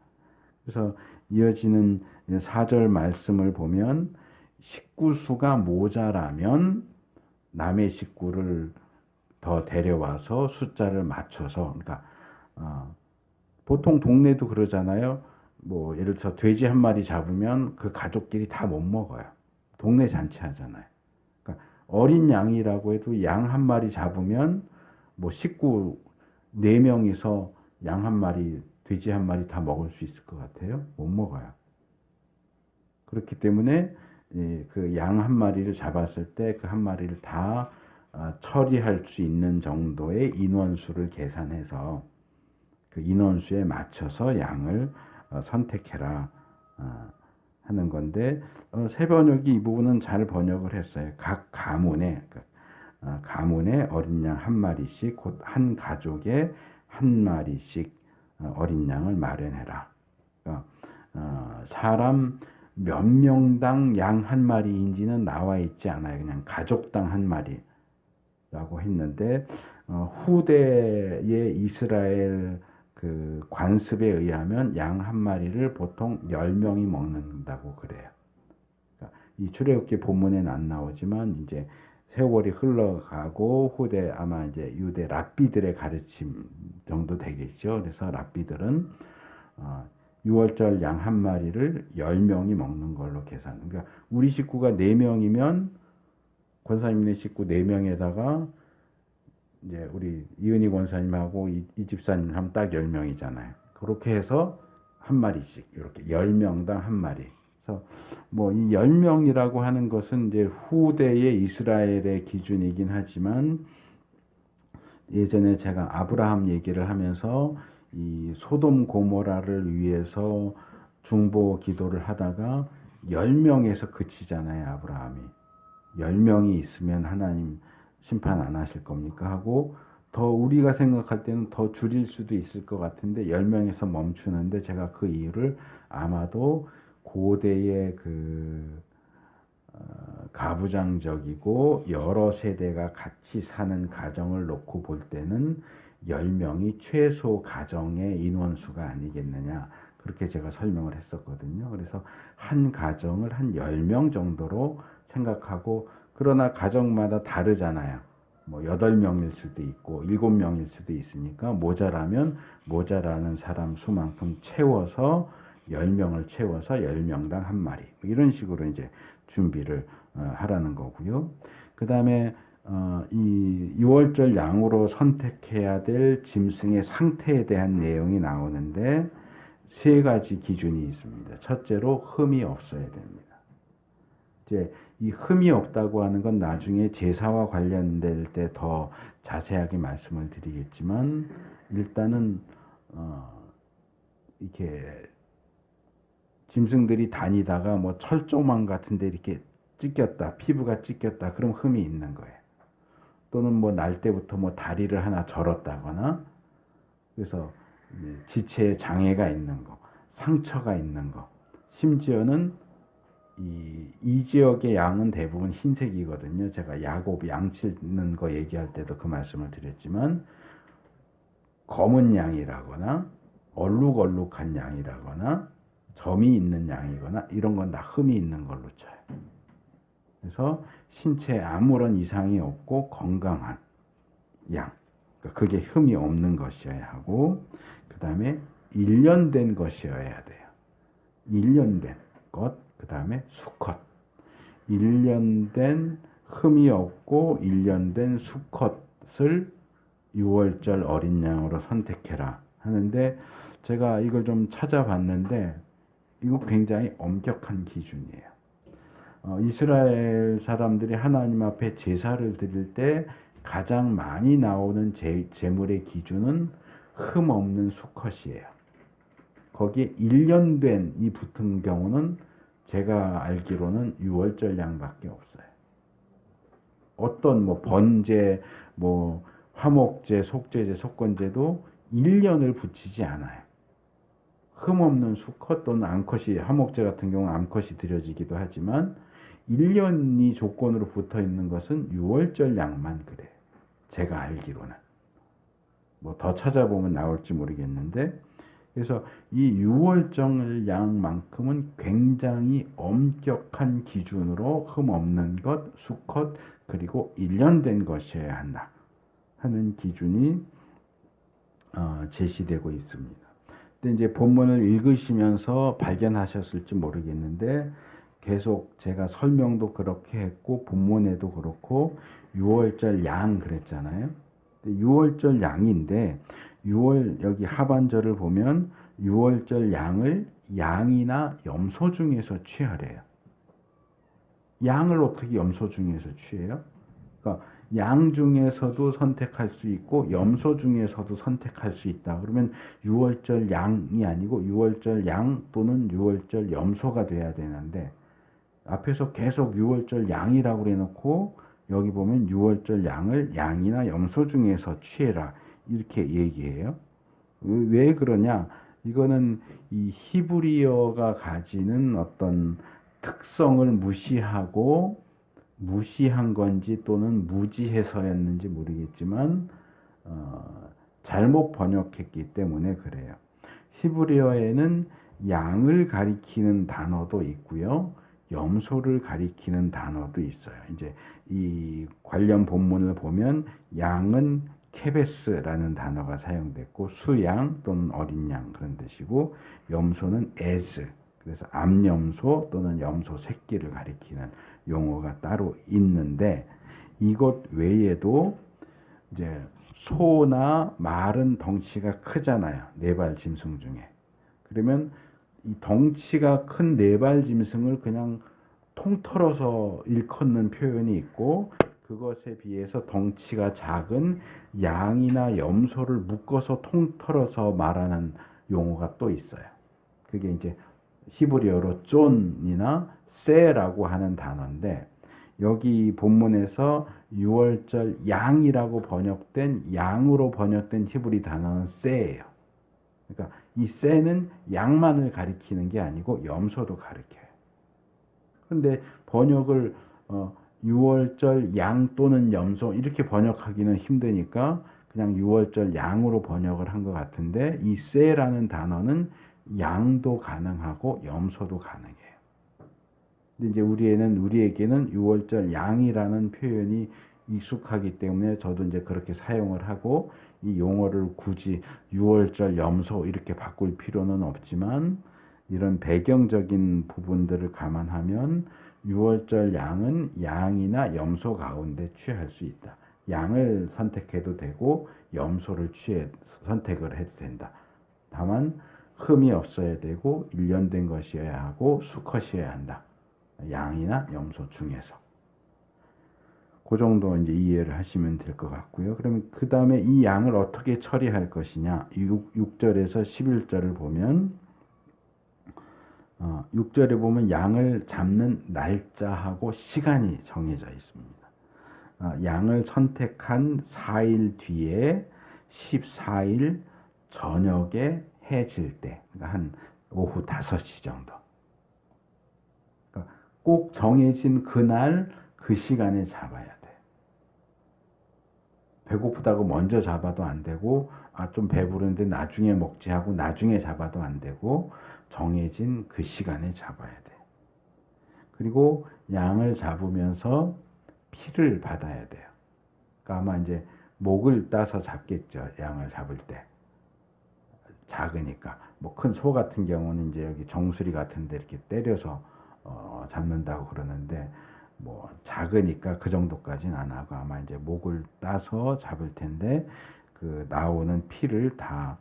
그래서 이어지는 4절 말씀을 보면 식구 수가 모자라면 남의 식구를 더 데려와서 숫자를 맞춰서 그러니까 보통 동네도 그러잖아요. 뭐 예를 들어서 돼지 한 마리 잡으면 그 가족끼리 다 못 먹어요. 동네 잔치 하잖아요. 그러니까 어린 양이라고 해도 양 한 마리 잡으면 뭐 식구 4명이서 양 한 마리, 돼지 한 마리 다 먹을 수 있을 것 같아요? 못 먹어요. 그렇기 때문에 그 양 한 마리를 잡았을 때 그 한 마리를 다 처리할 수 있는 정도의 인원수를 계산해서 그 인원수에 맞춰서 양을 선택해라 하는 건데 새 번역이 이 부분은 잘 번역을 했어요. 각 가문에 어린 양 한 마리씩 곧 한 가족에 한 마리씩 어린 양을 마련해라. 그러니까 사람 몇 명당 양 한 마리인지는 나와 있지 않아요. 그냥 가족당 한 마리라고 했는데 후대의 이스라엘 그 관습에 의하면 양 한 마리를 보통 10명이 먹는다고 그래요. 그러니까 이 출애굽기 본문에는 안 나오지만 이제 세월이 흘러가고 후대 아마 이제 유대 랍비들의 가르침 정도 되겠죠. 그래서 랍비들은 6월절 양 한 마리를 10명이 먹는 걸로 계산. 그러니까 우리 식구가 4명이면 권사님네 식구 4명에다가 이제 우리 이은희 권사님하고 이 집사님 하면 딱 10명이잖아요. 그렇게 해서 한 마리씩 이렇게 10명당 한 마리. 그래서 뭐 이 10명이라고 하는 것은 이제 후대의 이스라엘의 기준이긴 하지만 예전에 제가 아브라함 얘기를 하면서 이 소돔 고모라를 위해서 중보 기도를 하다가 10명에서 그치잖아요. 아브라함이 10명이 있으면 하나님 심판 안 하실 겁니까 하고 더 우리가 생각할 때는 더 줄일 수도 있을 것 같은데 10명에서 멈추는데 제가 그 이유를 아마도 고대의 가부장적이고 여러 세대가 같이 사는 가정을 놓고 볼 때는 10명이 최소 가정의 인원수가 아니겠느냐. 그렇게 제가 설명을 했었거든요. 그래서 한 가정을 한 10명 정도로 생각하고, 그러나 가정마다 다르잖아요. 뭐 8명일 수도 있고 7명일 수도 있으니까 모자라면 모자라는 사람 수만큼 채워서 10명을 채워서 10명당 한 마리 이런 식으로 이제 준비를 하라는 거고요. 그 다음에 이 6월절 양으로 선택해야 될 짐승의 상태에 대한 내용이 나오는데 세 가지 기준이 있습니다. 첫째로 흠이 없어야 됩니다. 이제 이 흠이 없다고 하는 건 나중에 제사와 관련될 때 더 자세하게 말씀을 드리겠지만, 일단은 이렇게 짐승들이 다니다가 뭐 철조망 같은데 이렇게 찢겼다, 피부가 찢겼다, 그럼 흠이 있는 거예요. 또는 뭐 날 때부터 뭐 다리를 하나 절었다거나, 그래서 지체에 장애가 있는 거, 상처가 있는 거, 심지어는 이 지역의 양은 대부분 흰색이거든요. 제가 야곱 양 치는 거 얘기할 때도 그 말씀을 드렸지만, 검은 양이라거나 얼룩얼룩한 양이라거나 점이 있는 양이거나 이런 건 다 흠이 있는 걸로 쳐요. 그래서 신체에 아무런 이상이 없고 건강한 양, 그러니까 그게 흠이 없는 것이어야 하고, 그 다음에 1년 된 것이어야 돼요. 1년 된 것, 그 다음에 수컷. 1년 된 흠이 없고 1년 된 수컷을 6월절 어린 양으로 선택해라 하는데, 제가 이걸 좀 찾아봤는데 이거 굉장히 엄격한 기준이에요. 이스라엘 사람들이 하나님 앞에 제사를 드릴 때 가장 많이 나오는 제물의 기준은 흠 없는 수컷이에요. 거기에 1년 된 이 붙은 경우는 제가 알기로는 6월절 양밖에 없어요. 어떤 뭐 번제, 뭐 화목제, 속제제, 속건제도 1년을 붙이지 않아요. 흠 없는 수컷 또는 암컷이, 화목제 같은 경우는 암컷이 드려지기도 하지만 1년이 조건으로 붙어 있는 것은 6월절 양만 그래요. 제가 알기로는. 뭐 더 찾아보면 나올지 모르겠는데, 그래서 이 6월절 양만큼은 굉장히 엄격한 기준으로 흠 없는 것, 수컷, 그리고 1년 된 것이어야 한다 하는 기준이 제시되고 있습니다. 근데 이제 본문을 읽으시면서 발견하셨을지 모르겠는데, 계속 제가 설명도 그렇게 했고 본문에도 그렇고 6월절 양 그랬잖아요. 6월절 양인데 6월 여기 하반절을 보면 6월절 양을 양이나 염소 중에서 취하래요. 양을 어떻게 염소 중에서 취해요? 그러니까 양 중에서도 선택할 수 있고 염소 중에서도 선택할 수 있다. 그러면 6월절 양이 아니고 6월절 양 또는 6월절 염소가 돼야 되는데, 앞에서 계속 6월절 양이라고 해놓고 여기 보면 6월절 양을 양이나 염소 중에서 취해라 이렇게 얘기해요. 왜 그러냐? 이거는 이 히브리어가 가지는 어떤 특성을 무시한 건지 또는 무지해서였는지 모르겠지만 잘못 번역했기 때문에 그래요. 히브리어에는 양을 가리키는 단어도 있고요, 염소를 가리키는 단어도 있어요. 이제 이 관련 본문을 보면 양은 케베스라는 단어가 사용됐고, 수양 또는 어린 양 그런 뜻이고, 염소는 에즈, 그래서 암염소 또는 염소 새끼를 가리키는 용어가 따로 있는데, 이것 외에도 이제 소나 말은 덩치가 크잖아요. 네발 짐승 중에. 그러면 이 덩치가 큰 네발 짐승을 그냥 통틀어서 일컫는 표현이 있고, 그것에 비해서 덩치가 작은 양이나 염소를 묶어서 통틀어서 말하는 용어가 또 있어요. 그게 이제 히브리어로 쫀이나 세라고 하는 단어인데, 여기 본문에서 6월절 양이라고 번역된, 양으로 번역된 히브리 단어는 세예요. 그러니까 이 세는 양만을 가리키는 게 아니고 염소도 가리켜요. 근데 번역을 6월절 양 또는 염소 이렇게 번역하기는 힘드니까 그냥 6월절 양으로 번역을 한 것 같은데, 이 세라는 단어는 양도 가능하고 염소도 가능해요. 근데 이제 우리에게는 6월절 양이라는 표현이 익숙하기 때문에 저도 이제 그렇게 사용을 하고, 이 용어를 굳이 6월절 염소 이렇게 바꿀 필요는 없지만, 이런 배경적인 부분들을 감안하면 6월절 양은 양이나 염소 가운데 취할 수 있다. 양을 선택해도 되고 염소를 선택을 해도 된다. 다만 흠이 없어야 되고 일련된 것이어야 하고 수컷이어야 한다. 양이나 염소 중에서. 그 정도 이제 이해를 하시면 될 것 같고요. 그러면 그 다음에 이 양을 어떻게 처리할 것이냐. 6절에서 11절을 보면 6절에 보면 양을 잡는 날짜하고 시간이 정해져 있습니다. 양을 선택한 4일 뒤에 14일 저녁에 해 질 때, 그러니까 한 오후 5시 정도. 그러니까 꼭 정해진 그날 그 시간에 잡아야 돼. 배고프다고 먼저 잡아도 안 되고, 좀 배부른데 나중에 먹지 하고 나중에 잡아도 안 되고, 정해진 그 시간에 잡아야 돼. 그리고 양을 잡으면서 피를 받아야 돼요. 그러니까 아마 이제 목을 따서 잡겠죠. 양을 잡을 때. 작으니까. 뭐 큰 소 같은 경우는 이제 여기 정수리 같은 데 이렇게 때려서 잡는다고 그러는데, 뭐 작으니까 그 정도까지는 안 하고 아마 이제 목을 따서 잡을 텐데, 그 나오는 피를 다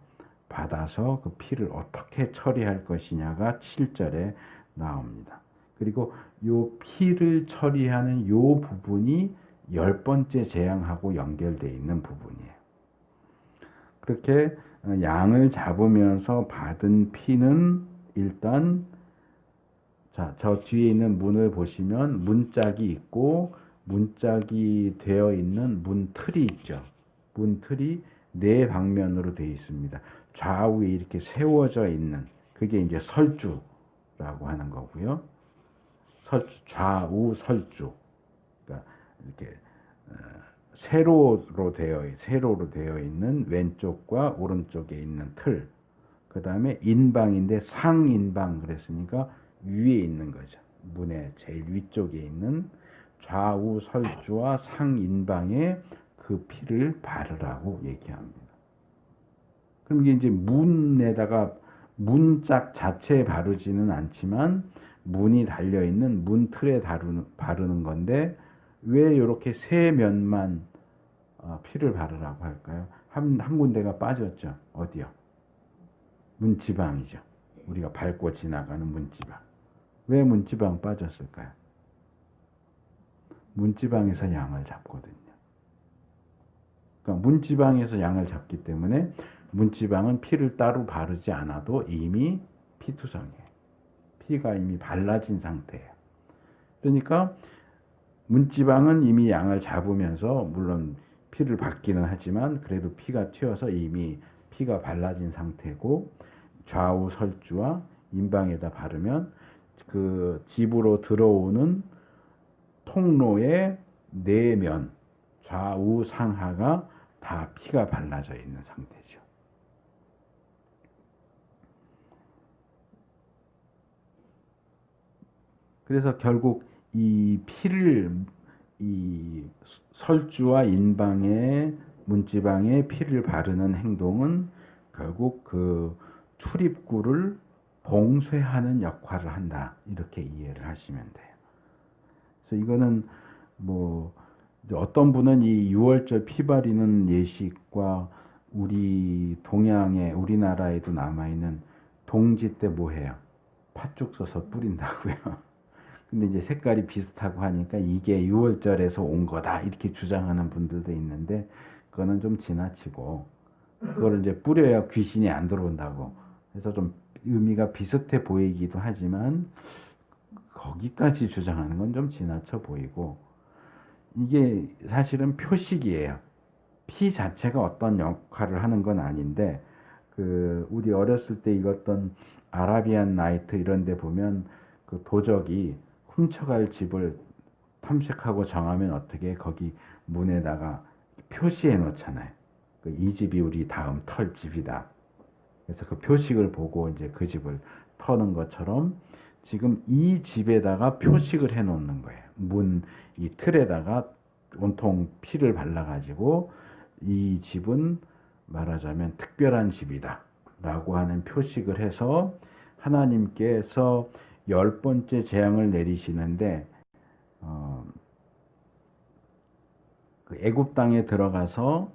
받아서 그 피를 어떻게 처리할 것이냐가 7절에 나옵니다. 그리고 요 피를 처리하는 요 부분이 10번째 재앙하고 연결되어 있는 부분이에요. 그렇게 양을 잡으면서 받은 피는 일단, 자, 저 뒤에 있는 문을 보시면 문짝이 있고 문짝이 되어 있는 문틀이 있죠. 문틀이 네 방면으로 되어 있습니다. 좌우에 이렇게 세워져 있는, 그게 이제 설주라고 하는 거고요. 좌우 설주. 그러니까 이렇게 세로로 되어 있는 왼쪽과 오른쪽에 있는 틀. 그 다음에 인방인데 상인방 그랬으니까 위에 있는 거죠. 문의 제일 위쪽에 있는 좌우 설주와 상인방에 그 피를 바르라고 얘기합니다. 그럼 이게 이제 문에다가 문짝 자체에 바르지는 않지만 문이 달려있는 문틀에 바르는 건데, 왜 이렇게 세 면만 피를 바르라고 할까요? 한 군데가 빠졌죠. 어디요? 문지방이죠. 우리가 밟고 지나가는 문지방. 왜 문지방 빠졌을까요? 문지방에서 양을 잡거든요. 그러니까 문지방에서 양을 잡기 때문에 문지방은 피를 따로 바르지 않아도 이미 피투성이에요. 피가 이미 발라진 상태예요. 그러니까 문지방은 이미 양을 잡으면서 물론 피를 받기는 하지만 그래도 피가 튀어서 이미 피가 발라진 상태고, 좌우 설주와 인방에다 바르면 그 집으로 들어오는 통로의 네 면, 좌우 상하가 다 피가 발라져 있는 상태죠. 그래서 결국 이 피를, 이 설주와 인방에 문지방에 피를 바르는 행동은 결국 그 출입구를 봉쇄하는 역할을 한다, 이렇게 이해를 하시면 돼요. 그래서 이거는 뭐 어떤 분은 이 6월절 피 바르는 예식과 우리 동양의, 우리나라에도 남아있는 동지 때 뭐 해요? 팥죽 써서 뿌린다고요. 근데 이제 색깔이 비슷하고 하니까 이게 6월절에서 온 거다 이렇게 주장하는 분들도 있는데, 그거는 좀 지나치고, 그거를 이제 뿌려야 귀신이 안 들어온다고 해서 좀 의미가 비슷해 보이기도 하지만, 거기까지 주장하는 건 좀 지나쳐 보이고, 이게 사실은 표식이에요. 피 자체가 어떤 역할을 하는 건 아닌데, 우리 어렸을 때 읽었던 아라비안 나이트 이런 데 보면 그 도적이 훔쳐갈 집을 탐색하고 정하면 어떻게 거기 문에다가 표시해 놓잖아요. 이 집이 우리 다음 털 집이다. 그래서 그 표식을 보고 이제 그 집을 터는 것처럼 지금 이 집에다가 표식을 해 놓는 거예요. 이 틀에다가 온통 피를 발라가지고 이 집은 말하자면 특별한 집이다 라고 하는 표식을 해서 하나님께서 10번째 재앙을 내리시는데 그 애굽 땅에 들어가서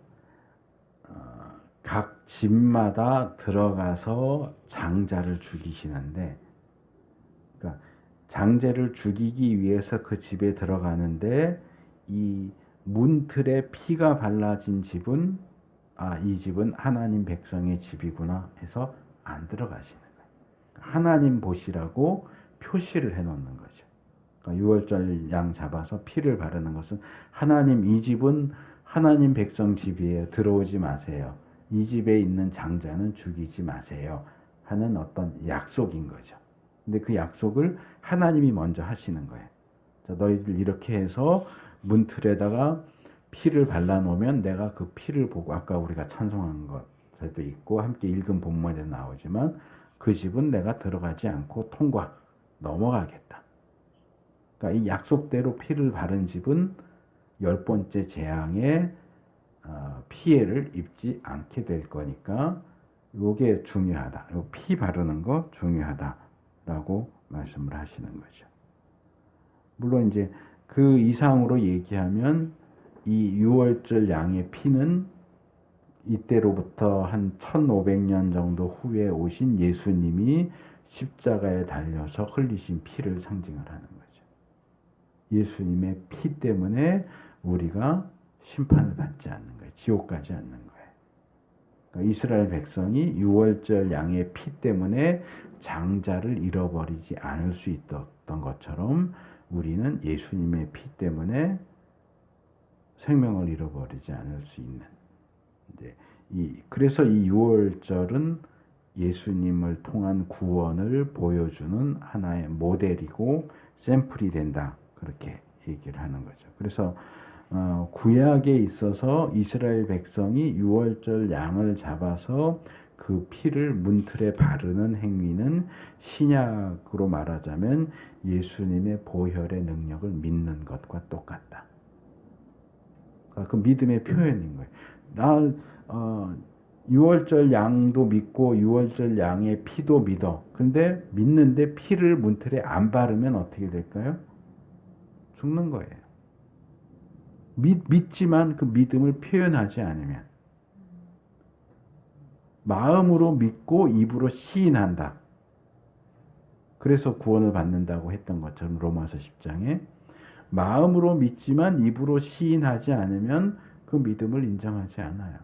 각 집마다 들어가서 장자를 죽이시는데, 그러니까 장자를 죽이기 위해서 그 집에 들어가는데 이 문틀에 피가 발라진 집은 이 집은 하나님 백성의 집이구나 해서 안 들어가시는 거예요. 하나님 보시라고 표시를 해놓는 거죠. 그러니까 유월절 양 잡아서 피를 바르는 것은 하나님 이 집은 하나님 백성 집이에요. 들어오지 마세요. 이 집에 있는 장자는 죽이지 마세요. 하는 어떤 약속인 거죠. 근데 그 약속을 하나님이 먼저 하시는 거예요. 자, 너희들 이렇게 해서 문틀에다가 피를 발라놓으면 내가 그 피를 보고 아까 우리가 찬송한 것에도 있고 함께 읽은 본문에 나오지만 그 집은 내가 들어가지 않고 넘어가겠다. 그러니까 이 약속대로 피를 바른 집은 10번째 재앙에 피해를 입지 않게 될 거니까 이게 중요하다. 피 바르는 거 중요하다라고 말씀을 하시는 거죠. 물론 이제 그 이상으로 얘기하면 이 유월절 양의 피는 이때로부터 한 1500년 정도 후에 오신 예수님이 십자가에 달려서 흘리신 피를 상징을 하는 거죠. 예수님의 피 때문에 우리가 심판을 받지 않는 거예요. 지옥 가지 않는 거예요. 그러니까 이스라엘 백성이 유월절 양의 피 때문에 장자를 잃어버리지 않을 수 있었던 것처럼 우리는 예수님의 피 때문에 생명을 잃어버리지 않을 수 있는. 그래서 이 유월절은 예수님을 통한 구원을 보여주는 하나의 모델이고 샘플이 된다. 그렇게 얘기를 하는 거죠. 그래서 구약에 있어서 이스라엘 백성이 유월절 양을 잡아서 그 피를 문틀에 바르는 행위는 신약으로 말하자면 예수님의 보혈의 능력을 믿는 것과 똑같다. 그 믿음의 표현인 거예요. 유월절 양도 믿고 유월절 양의 피도 믿어. 근데 믿는데 피를 문틀에 안 바르면 어떻게 될까요? 죽는 거예요. 믿지만 그 믿음을 표현하지 않으면. 마음으로 믿고 입으로 시인한다. 그래서 구원을 받는다고 했던 것처럼 로마서 10장에 마음으로 믿지만 입으로 시인하지 않으면 그 믿음을 인정하지 않아요.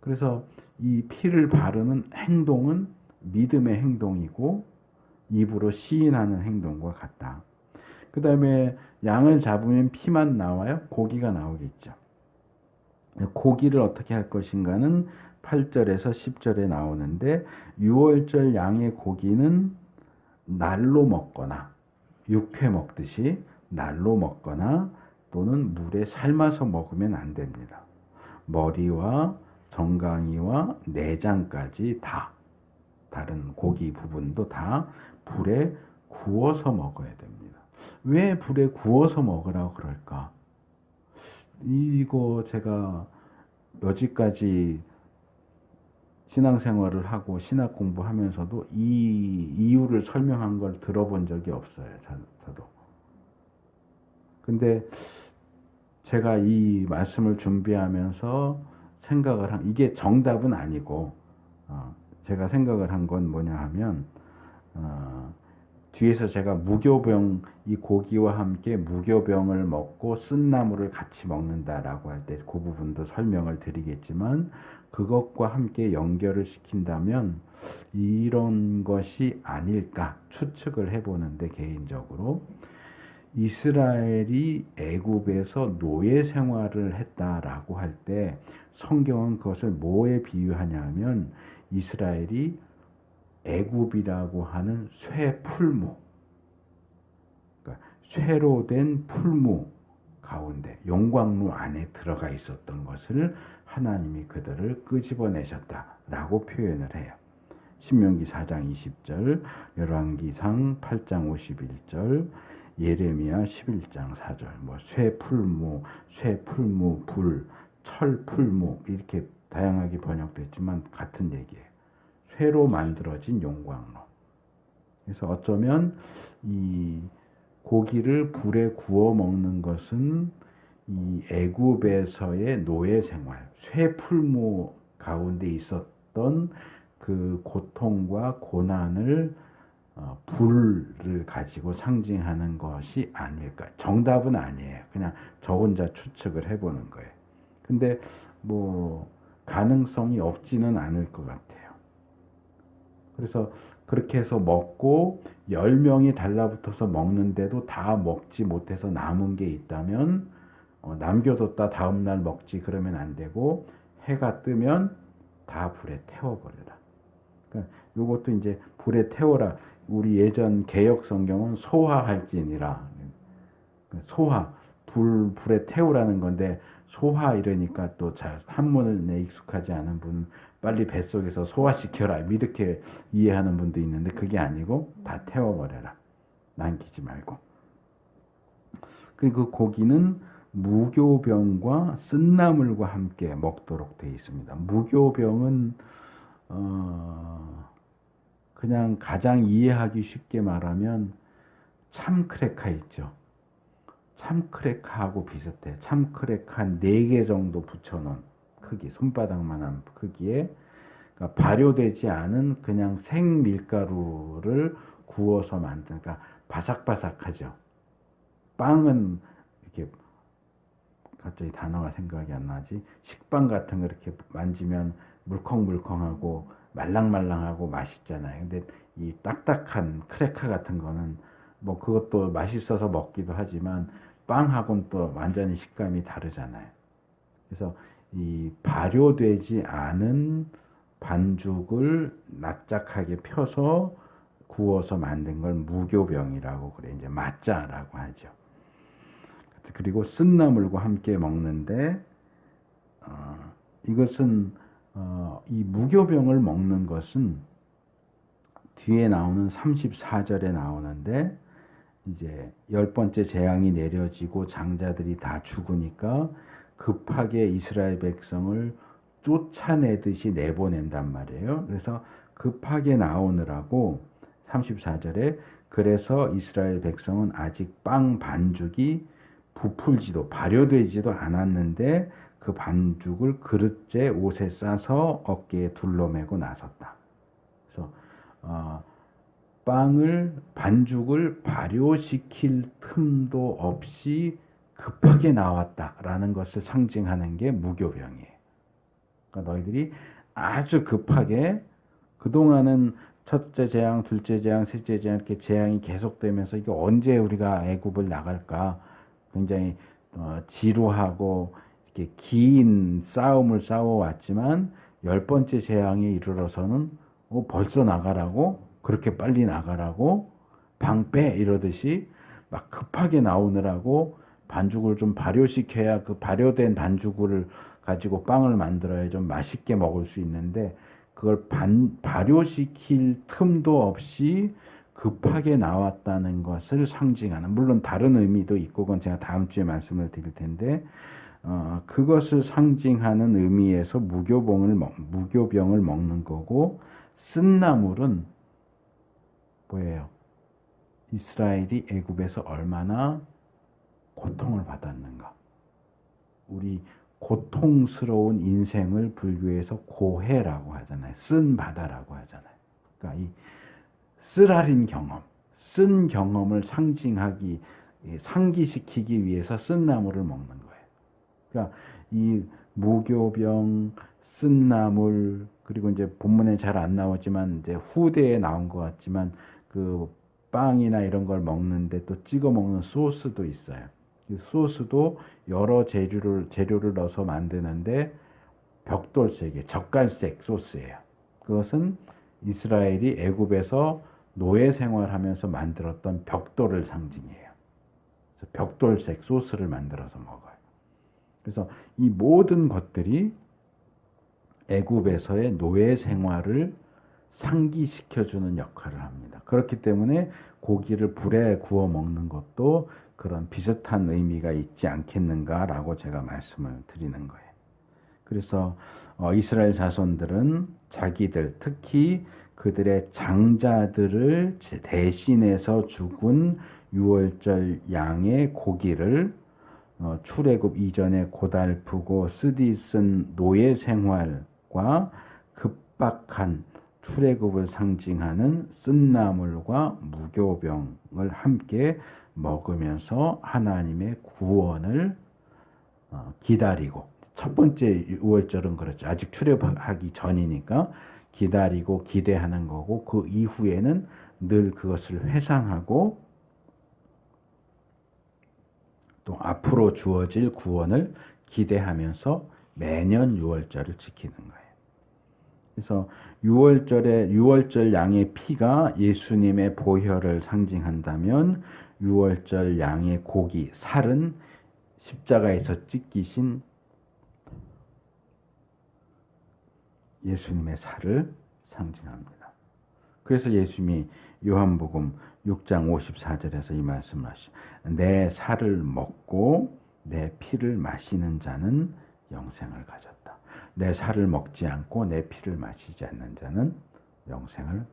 그래서 이 피를 바르는 행동은 믿음의 행동이고 입으로 시인하는 행동과 같다. 그 다음에 양을 잡으면 피만 나와요? 고기가 나오겠죠. 고기를 어떻게 할 것인가는 8절에서 10절에 나오는데 유월절 양의 고기는 날로 먹거나 육회 먹듯이 날로 먹거나 또는 물에 삶아서 먹으면 안 됩니다. 머리와 정강이와 내장까지 다 다른 고기 부분도 다 불에 구워서 먹어야 됩니다. 왜 불에 구워서 먹으라고 그럴까? 이거 제가 여지까지 신앙생활을 하고 신학 공부하면서도 이 이유를 설명한 걸 들어본 적이 없어요. 저도. 근데 제가 이 말씀을 준비하면서 생각을 이게 정답은 아니고 제가 생각을 한 건 뭐냐 하면 뒤에서 제가 무교병 이 고기와 함께 무교병을 먹고 쓴나물을 같이 먹는다라고 할 때 그 부분도 설명을 드리겠지만 그것과 함께 연결을 시킨다면 이런 것이 아닐까 추측을 해보는데 개인적으로 이스라엘이 애굽에서 노예 생활을 했다라고 할 때 성경은 그것을 뭐에 비유하냐면 이스라엘이 애굽이라고 하는 쇠풀무, 그러니까 쇠로 된 풀무 가운데 용광로 안에 들어가 있었던 것을 하나님이 그들을 끄집어내셨다라고 표현을 해요. 신명기 4장 20절, 열왕기상 8장 51절, 예레미야 11장 4절, 뭐 쇠풀무, 쇠풀무 불, 철풀무 이렇게 다양하게 번역됐지만 같은 얘기예요. 쇠로 만들어진 용광로. 그래서 어쩌면 이 고기를 불에 구워 먹는 것은 이 애굽에서의 노예 생활, 쇠풀무 가운데 있었던 그 고통과 고난을 불을 가지고 상징하는 것이 아닐까. 정답은 아니에요. 그냥 저 혼자 추측을 해보는 거예요. 근데 뭐 가능성이 없지는 않을 것 같아요. 그래서 그렇게 해서 먹고 10명이 달라붙어서 먹는데도 다 먹지 못해서 남은 게 있다면 남겨뒀다 다음날 먹지 그러면 안 되고 해가 뜨면 다 불에 태워버려라. 그러니까 이것도 이제 불에 태워라. 우리 예전 개역 성경은 소화할지니라. 소화, 불에 태우라는 건데 소화 이러니까 또 잘 한문에 익숙하지 않은 분 빨리 뱃속에서 소화시켜라 이렇게 이해하는 분도 있는데 그게 아니고 다 태워버려라. 남기지 말고. 그리고 고기는 무교병과 쓴나물과 함께 먹도록 되어 있습니다. 무교병은 그냥 가장 이해하기 쉽게 말하면 참크레카 있죠. 참크레카하고 비슷해. 참크레카 한 4개 정도 붙여놓은 크기, 손바닥만한 크기에 그러니까 발효되지 않은 그냥 생밀가루를 구워서 만든, 그러니까 바삭바삭하죠. 빵은 이렇게 갑자기 단어가 생각이 안 나지. 식빵 같은 거 이렇게 만지면 물컹물컹하고 말랑말랑하고 맛있잖아요. 근데 이 딱딱한 크래커 같은 거는 뭐 그것도 맛있어서 먹기도 하지만 빵하고는 또 완전히 식감이 다르잖아요. 그래서 이 발효되지 않은 반죽을 납작하게 펴서 구워서 만든 걸 무교병이라고 그래. 이제 맛자라고 하죠. 그리고 쓴나물과 함께 먹는데 이것은 이 무교병을 먹는 것은 뒤에 나오는 34절에 나오는데 이제 10번째 재앙이 내려지고 장자들이 다 죽으니까 급하게 이스라엘 백성을 쫓아내듯이 내보낸단 말이에요. 그래서 급하게 나오느라고 34절에 그래서 이스라엘 백성은 아직 빵 반죽이 부풀지도 발효되지도 않았는데 그 반죽을 그릇째 옷에 싸서 어깨에 둘러매고 나섰다. 그래서 반죽을 발효시킬 틈도 없이 급하게 나왔다라는 것을 상징하는 게 무교병이에요. 그러니까 너희들이 아주 급하게 그동안은 첫째 재앙, 둘째 재앙, 셋째 재앙 이렇게 재앙이 계속되면서 이게 언제 우리가 애굽을 나갈까 굉장히 지루하고 이렇게 긴 싸움을 싸워왔지만 10번째 재앙에 이르러서는 벌써 나가라고 그렇게 빨리 나가라고 방 빼 이러듯이 막 급하게 나오느라고 반죽을 좀 발효시켜야 그 발효된 반죽을 가지고 빵을 만들어야 좀 맛있게 먹을 수 있는데 그걸 발효시킬 틈도 없이 급하게 나왔다는 것을 상징하는, 물론 다른 의미도 있고 그건 제가 다음 주에 말씀을 드릴 텐데 그것을 상징하는 의미에서 무교병을 먹는 거고, 쓴나물은 뭐예요? 이스라엘이 애굽에서 얼마나 고통을 받았는가. 우리 고통스러운 인생을 불교에서 고해라고 하잖아요. 쓴 바다라고 하잖아요. 그러니까 이 쓰라린 경험, 쓴 경험을 상기시키기 위해서 쓴나물을 먹는 거예요. 그러니까 이 무교병, 쓴나물, 그리고 이제 본문에 잘 안 나오지만 이제 후대에 나온 것 같지만 그 빵이나 이런 걸 먹는데 또 찍어 먹는 소스도 있어요. 이 소스도 여러 재료를 넣어서 만드는데 벽돌색의 젓갈색 소스예요. 그것은 이스라엘이 애굽에서 노예 생활하면서 만들었던 벽돌을 상징해요. 그래서 벽돌색 소스를 만들어서 먹어요. 그래서 이 모든 것들이 애굽에서의 노예 생활을 상기시켜주는 역할을 합니다. 그렇기 때문에 고기를 불에 구워 먹는 것도 그런 비슷한 의미가 있지 않겠는가라고 제가 말씀을 드리는 거예요. 그래서 이스라엘 자손들은 자기들, 특히 그들의 장자들을 대신해서 죽은 유월절 양의 고기를 출애굽 이전에 고달프고 쓰디쓴 노예 생활과 급박한 출애굽을 상징하는 쓴나물과 무교병을 함께 먹으면서 하나님의 구원을 기다리고, 첫 번째 유월절은 그렇죠. 아직 출애굽하기 전이니까 기다리고 기대하는 거고, 그 이후에는 늘 그것을 회상하고 또 앞으로 주어질 구원을 기대하면서 매년 유월절을 지키는 거예요. 그래서 유월절 양의 피가 예수님의 보혈을 상징한다면 유월절 양의 고기, 살은 십자가에서 찢기신 예수님의 살을 상징합니다. 그래서 예수님이 요한복음 6장 54절에서 이 말씀을 하시죠. 내 살을 먹고 내 피를 마시는 자는 영생을 가졌다. 내 살을 먹지 않고 내 피를 마시지 않는 자는 영생을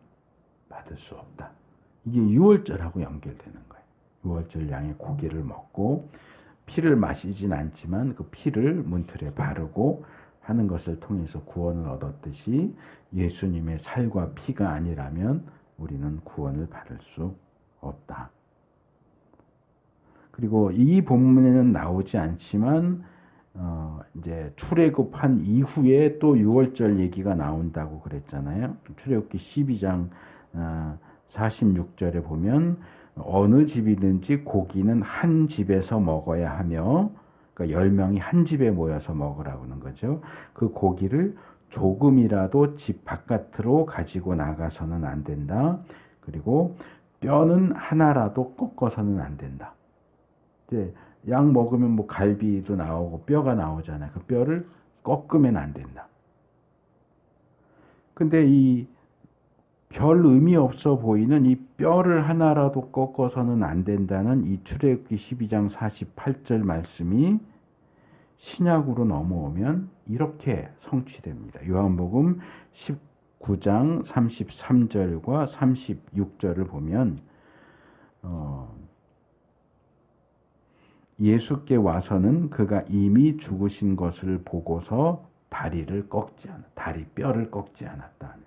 받을 수 없다. 이게 유월절하고 연결되는 거예요. 유월절 양의 고기를 먹고 피를 마시진 않지만 그 피를 문틀에 바르고 하는 것을 통해서 구원을 얻었듯이 예수님의 살과 피가 아니라면 우리는 구원을 받을 수 없다. 그리고 이 본문에는 나오지 않지만 이제 출애굽한 이후에 또 유월절 얘기가 나온다고 그랬잖아요. 출애굽기 12장 46절에 보면 어느 집이든지 고기는 한 집에서 먹어야 하며, 그러니까 10명이 한 집에 모여서 먹으라고 하는 거죠. 그 고기를 조금이라도 집 바깥으로 가지고 나가서는 안 된다. 그리고 뼈는 하나라도 꺾어서는 안 된다. 이제 양 먹으면 뭐 갈비도 나오고 뼈가 나오잖아요. 그 뼈를 꺾으면 안 된다. 근데 이 별 의미 없어 보이는 이 뼈를 하나라도 꺾어서는 안 된다는 이 출애굽기 12장 48절 말씀이 신약으로 넘어오면 이렇게 성취됩니다. 요한복음 19장 33절과 36절을 보면 예수께 와서는 그가 이미 죽으신 것을 보고서 다리를 꺾지 않았다. 다리 뼈를 꺾지 않았다.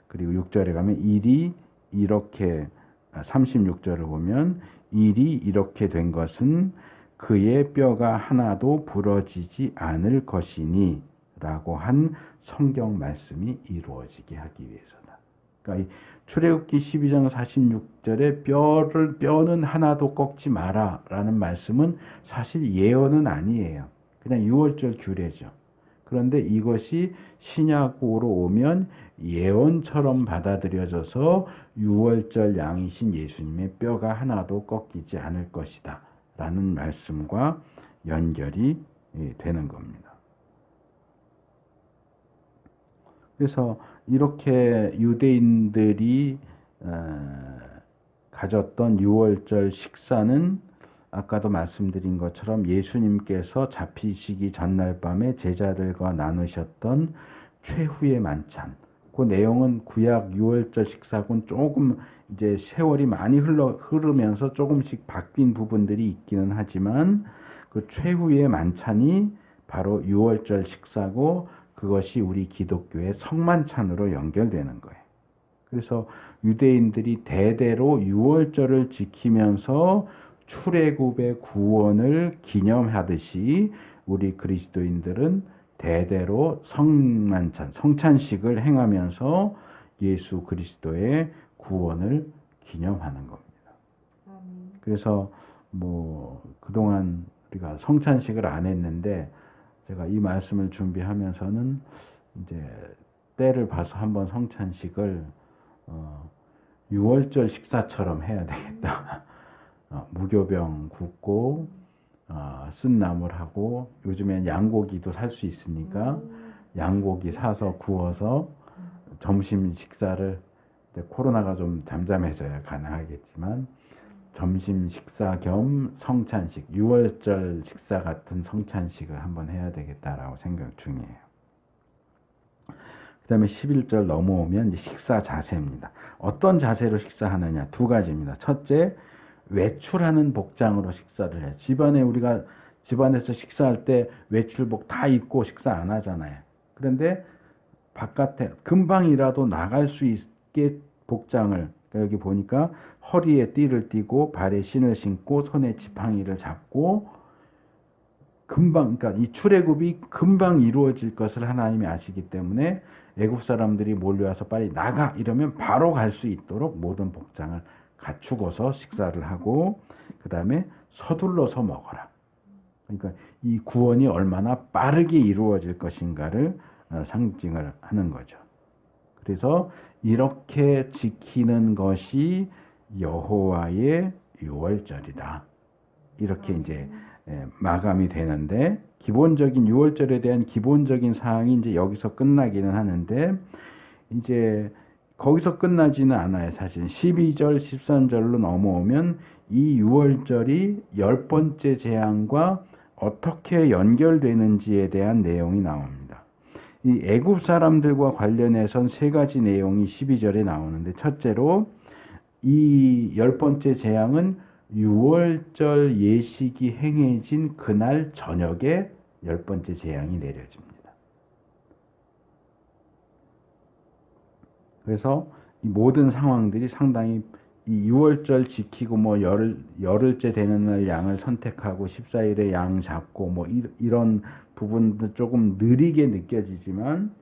그리고 6절에 가면 일이 이렇게 36절을 보면 일이 이렇게 된 것은 그의 뼈가 하나도 부러지지 않을 것이니 라고 한 성경 말씀이 이루어지게 하기 위해서다. 그러니까 이 출애굽기 12장 46절에 뼈는 하나도 꺾지 마라 라는 말씀은 사실 예언은 아니에요. 그냥 유월절 규례죠. 그런데 이것이 신약으로 오면 예언처럼 받아들여져서 유월절 양이신 예수님의 뼈가 하나도 꺾이지 않을 것이다 라는 말씀과 연결이 되는 겁니다. 그래서 이렇게 유대인들이 가졌던 유월절 식사는 아까도 말씀드린 것처럼 예수님께서 잡히시기 전날 밤에 제자들과 나누셨던 최후의 만찬. 그 내용은 구약 유월절 식사군 조금 이제 세월이 많이 흐르면서 조금씩 바뀐 부분들이 있기는 하지만 그 최후의 만찬이 바로 유월절 식사고 그것이 우리 기독교의 성만찬으로 연결되는 거예요. 그래서 유대인들이 대대로 유월절을 지키면서 출애굽의 구원을 기념하듯이 우리 그리스도인들은 대대로 성만찬, 성찬식을 행하면서 예수 그리스도의 구원을 기념하는 겁니다. 아멘. 그래서 뭐 그동안 우리가 성찬식을 안 했는데 제가 이 말씀을 준비하면서는 이제 때를 봐서 한번 성찬식을 6월절 식사처럼 해야 되겠다. 무교병 굽고 쓴 나물하고 요즘엔 양고기도 살 수 있으니까 양고기 사서 구워서 점심 식사를 코로나가 좀 잠잠해져야 가능하겠지만 점심 식사 겸 성찬식, 6월절 식사 같은 성찬식을 한번 해야 되겠다라고 생각 중이에요. 그 다음에 11절 넘어오면 이제 식사 자세입니다. 어떤 자세로 식사하느냐? 두 가지입니다. 첫째, 외출하는 복장으로 식사를 해요. 우리가 집안에서 식사할 때 외출복 다 입고 식사 안 하잖아요. 그런데 바깥에 금방이라도 나갈 수 있게 복장을, 여기 보니까 허리에 띠를 띠고 발에 신을 신고 손에 지팡이를 잡고 금방, 그러니까 이 출애굽이 금방 이루어질 것을 하나님이 아시기 때문에 애굽 사람들이 몰려와서 빨리 나가 이러면 바로 갈 수 있도록 모든 복장을 갖추고서 식사를 하고 그 다음에 서둘러서 먹어라. 그러니까 이 구원이 얼마나 빠르게 이루어질 것인가를 상징을 하는 거죠. 그래서 이렇게 지키는 것이 여호와의 유월절이다. 이렇게 이제 마감이 되는데 기본적인 유월절에 대한 기본적인 사항이 이제 여기서 끝나기는 하는데 이제 거기서 끝나지는 않아요. 사실 12절, 13절로 넘어오면 이 유월절이 10번째 재앙과 어떻게 연결되는지에 대한 내용이 나옵니다. 이 애굽 사람들과 관련해선 세 가지 내용이 12절에 나오는데 첫째로 이 10번째 재앙은 유월절 예식이 행해진 그날 저녁에 10번째 재앙이 내려집니다. 그래서 이 모든 상황들이 상당히 이 6월절 지키고 뭐 열흘째 되는 날 양을 선택하고 14일에 양 잡고 뭐 이런 부분도 조금 느리게 느껴지지만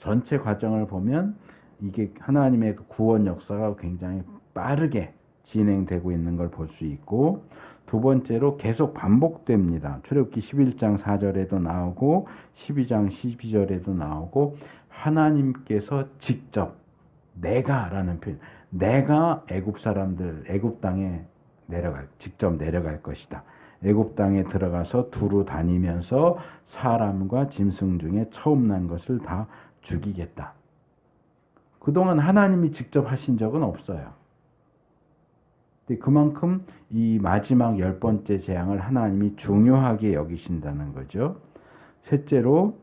전체 과정을 보면 이게 하나님의 그 구원 역사가 굉장히 빠르게 진행되고 있는 걸 볼 수 있고 두 번째로 계속 반복됩니다. 출애굽기 11장 4절에도 나오고 12장 12절에도 나오고 하나님께서 직접 내가라는 표현, 내가 애굽 사람들 애굽 땅에 직접 내려갈 것이다. 애굽 땅에 들어가서 두루 다니면서 사람과 짐승 중에 처음 난 것을 다 죽이겠다. 그동안 하나님이 직접 하신 적은 없어요. 근데 그만큼 이 마지막 10번째 재앙을 하나님이 중요하게 여기신다는 거죠. 셋째로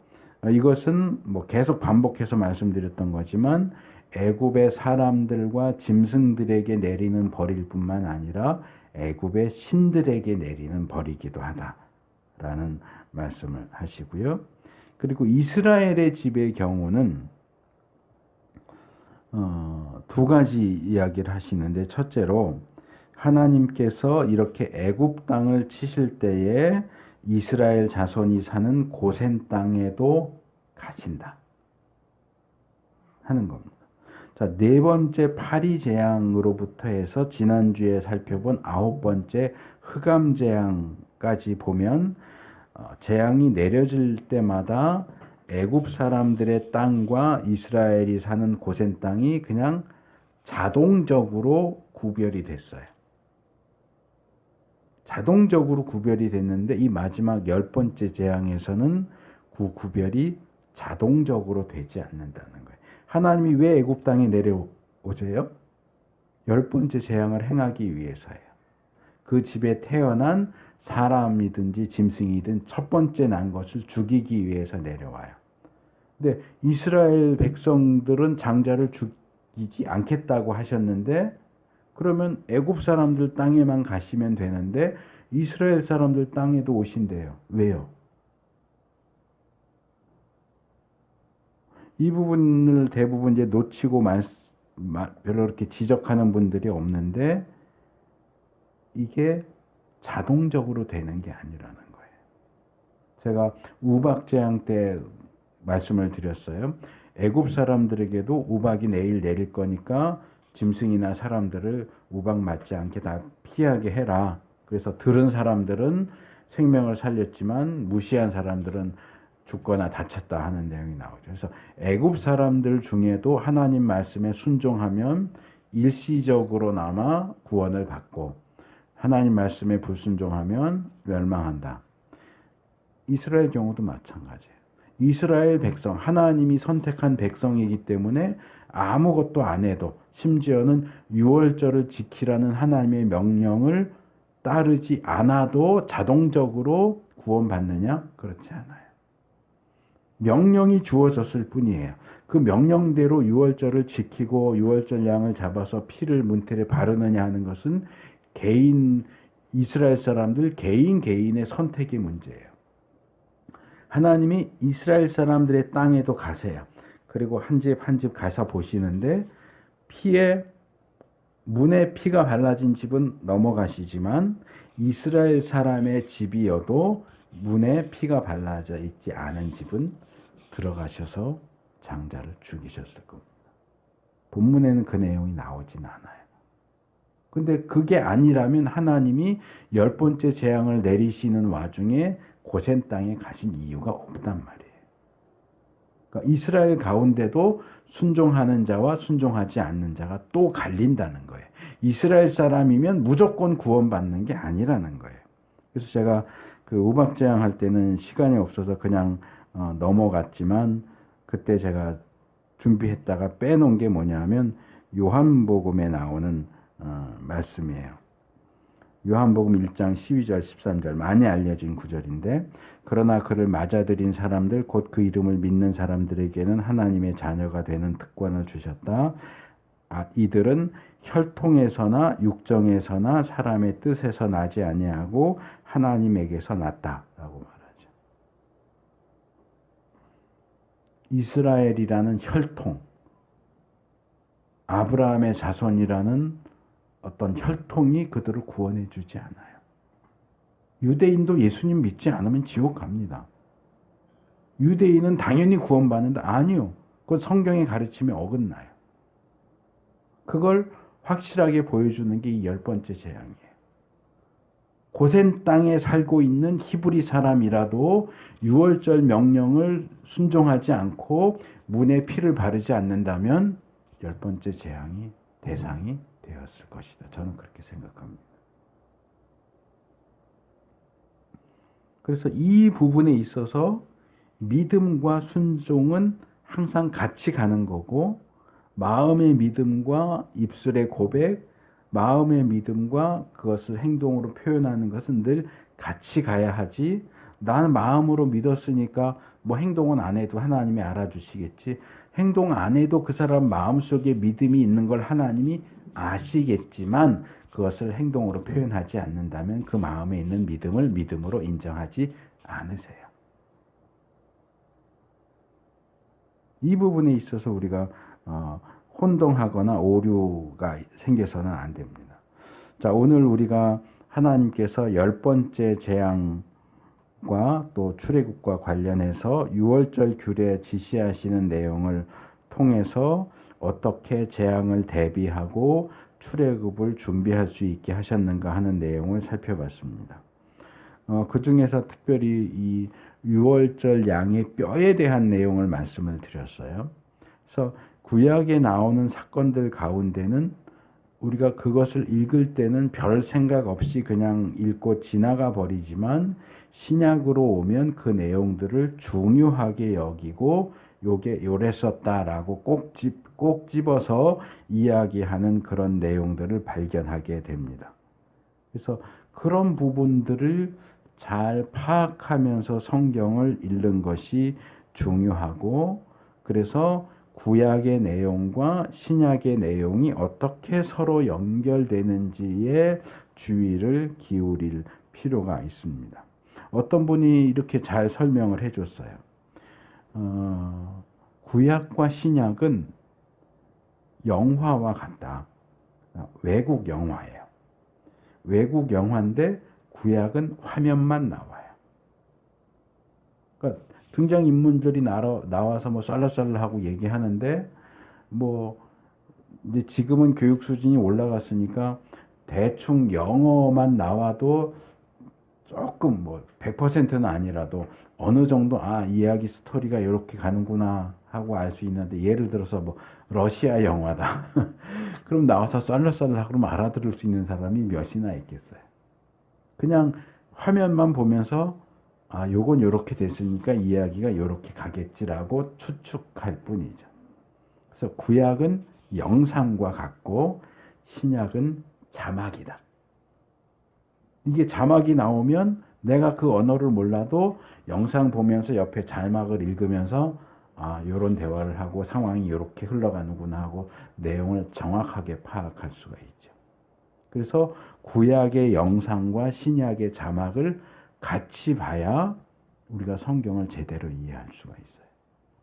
이것은 뭐 계속 반복해서 말씀드렸던 거지만 애굽의 사람들과 짐승들에게 내리는 벌일 뿐만 아니라 애굽의 신들에게 내리는 벌이기도 하다라는 말씀을 하시고요. 그리고 이스라엘의 집의 경우는 두 가지 이야기를 하시는데 첫째로 하나님께서 이렇게 애굽 땅을 치실 때에 이스라엘 자손이 사는 고센 땅에도 가신다 하는 겁니다. 자, 네 번째 파리 재앙으로부터 해서 지난주에 살펴본 9번째 흑암 재앙까지 보면 재앙이 내려질 때마다 애굽 사람들의 땅과 이스라엘이 사는 고센 땅이 그냥 자동적으로 구별이 됐어요. 자동적으로 구별이 됐는데 이 마지막 10번째 재앙에서는 그 구별이 자동적으로 되지 않는다는 거예요. 하나님이 왜 애굽 땅에 내려오세요? 10번째 재앙을 행하기 위해서예요. 그 집에 태어난 사람이든지 짐승이든 첫 번째 난 것을 죽이기 위해서 내려와요. 근데 이스라엘 백성들은 장자를 죽이지 않겠다고 하셨는데 그러면 애굽 사람들 땅에만 가시면 되는데 이스라엘 사람들 땅에도 오신대요. 왜요? 이 부분을 대부분 이제 놓치고 별로 그렇게 지적하는 분들이 없는데 이게 자동적으로 되는 게 아니라는 거예요. 제가 우박 재앙 때 말씀을 드렸어요. 애굽 사람들에게도 우박이 내일 내릴 거니까 짐승이나 사람들을 우박 맞지 않게 다 피하게 해라. 그래서 들은 사람들은 생명을 살렸지만 무시한 사람들은 죽거나 다쳤다 하는 내용이 나오죠. 그래서 애굽 사람들 중에도 하나님 말씀에 순종하면 일시적으로나마 구원을 받고 하나님 말씀에 불순종하면 멸망한다. 이스라엘 경우도 마찬가지예요. 이스라엘 백성, 하나님이 선택한 백성이기 때문에 아무것도 안 해도 심지어는 유월절을 지키라는 하나님의 명령을 따르지 않아도 자동적으로 구원받느냐? 그렇지 않아요. 명령이 주어졌을 뿐이에요. 그 명령대로 유월절을 지키고 유월절 양을 잡아서 피를 문틀에 바르느냐 하는 것은 개인 이스라엘 사람들 개인의 선택의 문제예요. 하나님이 이스라엘 사람들의 땅에도 가세요. 그리고 한 집 한 집 가서 보시는데 문에 피가 발라진 집은 넘어가시지만 이스라엘 사람의 집이어도 문에 피가 발라져 있지 않은 집은 들어가셔서 장자를 죽이셨을 겁니다. 본문에는 그 내용이 나오진 않아요. 근데 그게 아니라면 하나님이 10번째 재앙을 내리시는 와중에 고센 땅에 가신 이유가 없단 말이에요. 그러니까 이스라엘 가운데도 순종하는 자와 순종하지 않는 자가 또 갈린다는 거예요. 이스라엘 사람이면 무조건 구원받는 게 아니라는 거예요. 그래서 제가 그 우박재앙 할 때는 시간이 없어서 그냥 넘어갔지만 그때 제가 준비했다가 빼놓은 게 뭐냐면 요한복음에 나오는 말씀이에요. 요한복음 1장 12절 13절 많이 알려진 구절인데 그러나 그를 맞아들인 사람들 곧 그 이름을 믿는 사람들에게는 하나님의 자녀가 되는 특권을 주셨다. 이들은 혈통에서나 육정에서나 사람의 뜻에서 나지 아니하고 하나님에게서 났다라고 말하죠. 이스라엘이라는 혈통, 아브라함의 자손이라는 어떤 혈통이 그들을 구원해 주지 않아요. 유대인도 예수님 믿지 않으면 지옥 갑니다. 유대인은 당연히 구원받는데 아니요. 그건 성경의 가르침에 어긋나요. 그걸 확실하게 보여주는 게 이 10번째 재앙이에요. 고센 땅에 살고 있는 히브리 사람이라도 유월절 명령을 순종하지 않고 문에 피를 바르지 않는다면 10번째 재앙이 대상이 되었을 것이다. 저는 그렇게 생각합니다. 그래서 이 부분에 있어서 믿음과 순종은 항상 같이 가는 거고 마음의 믿음과 입술의 고백, 마음의 믿음과 그것을 행동으로 표현하는 것은 늘 같이 가야 하지 나는 마음으로 믿었으니까 뭐 행동은 안 해도 하나님이 알아주시겠지. 행동 안 해도 그 사람 마음속에 믿음이 있는 걸 하나님이 아시겠지만 그것을 행동으로 표현하지 않는다면 그 마음에 있는 믿음을 믿음으로 인정하지 않으세요. 이 부분에 있어서 우리가 혼동하거나 오류가 생겨서는 안 됩니다. 자, 오늘 우리가 하나님께서 10번째 재앙과 또 출애굽과 관련해서 유월절 규례 지시하시는 내용을 통해서 어떻게 재앙을 대비하고 출애굽을 준비할 수 있게 하셨는가 하는 내용을 살펴봤습니다. 그 중에서 특별히 이 유월절 양의 뼈에 대한 내용을 말씀을 드렸어요. 그래서 구약에 나오는 사건들 가운데는 우리가 그것을 읽을 때는 별 생각 없이 그냥 읽고 지나가 버리지만 신약으로 오면 그 내용들을 중요하게 여기고 요게 요래 썼다라고 꼭 집어서 이야기하는 그런 내용들을 발견하게 됩니다. 그래서 그런 부분들을 잘 파악하면서 성경을 읽는 것이 중요하고 그래서 구약의 내용과 신약의 내용이 어떻게 서로 연결되는지에 주의를 기울일 필요가 있습니다. 어떤 분이 이렇게 잘 설명을 해줬어요. 구약과 신약은 영화와 같다. 외국 영화예요. 외국 영화인데 구약은 화면만 나와요. 그러니까 등장인물들이 나와서 뭐 쌀라쌀라 하고 얘기하는데 뭐 이제 지금은 교육 수준이 올라갔으니까 대충 영어만 나와도 조금 뭐 100%는 아니라도 어느 정도 이 이야기 스토리가 이렇게 가는구나 하고 알 수 있는데, 예를 들어서 뭐 러시아 영화다. 그럼 나와서 썰렁썰렁 그러면 알아들을 수 있는 사람이 몇이나 있겠어요. 그냥 화면만 보면서 요건 요렇게 됐으니까 이야기가 요렇게 가겠지라고 추측할 뿐이죠. 그래서 구약은 영상과 같고 신약은 자막이다. 이게 자막이 나오면 내가 그 언어를 몰라도 영상 보면서 옆에 자막을 읽으면서 요런 대화를 하고 상황이 요렇게 흘러가는구나 하고 내용을 정확하게 파악할 수가 있죠. 그래서 구약의 영상과 신약의 자막을 같이 봐야 우리가 성경을 제대로 이해할 수가 있어요.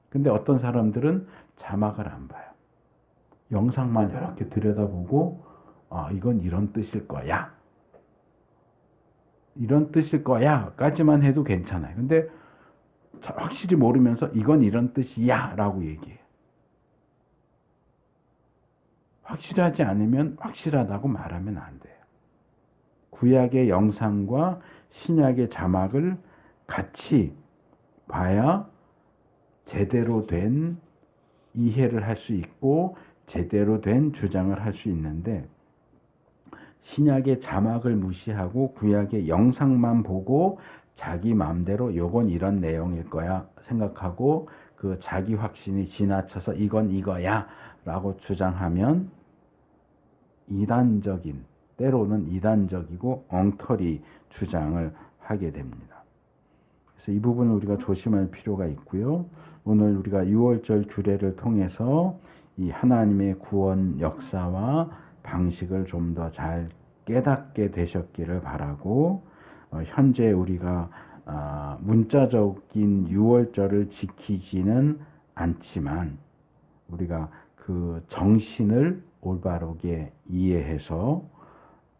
근데 어떤 사람들은 자막을 안 봐요. 영상만 이렇게 들여다보고 이건 이런 뜻일 거야. 이런 뜻일 거야 까지만 해도 괜찮아요. 근데 확실히 모르면서 이건 이런 뜻이야 라고 얘기해요. 확실하지 않으면 확실하다고 말하면 안 돼요. 구약의 영상과 신약의 자막을 같이 봐야 제대로 된 이해를 할 수 있고 제대로 된 주장을 할 수 있는데, 신약의 자막을 무시하고 구약의 영상만 보고 자기 마음대로 요건 이런 내용일 거야 생각하고 그 자기 확신이 지나쳐서 이건 이거야 라고 주장하면 이단적인, 때로는 이단적이고 엉터리 주장을 하게 됩니다. 그래서 이 부분을 우리가 조심할 필요가 있고요. 오늘 우리가 6월절 규례를 통해서 이 하나님의 구원 역사와 방식을 좀 더 잘 깨닫게 되셨기를 바라고, 현재 우리가 문자적인 6월절을 지키지는 않지만 우리가 그 정신을 올바르게 이해해서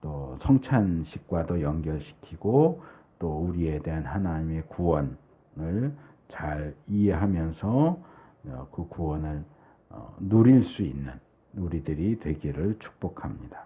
또 성찬식과도 연결시키고 또 우리에 대한 하나님의 구원을 잘 이해하면서 그 구원을 누릴 수 있는 우리들이 되기를 축복합니다.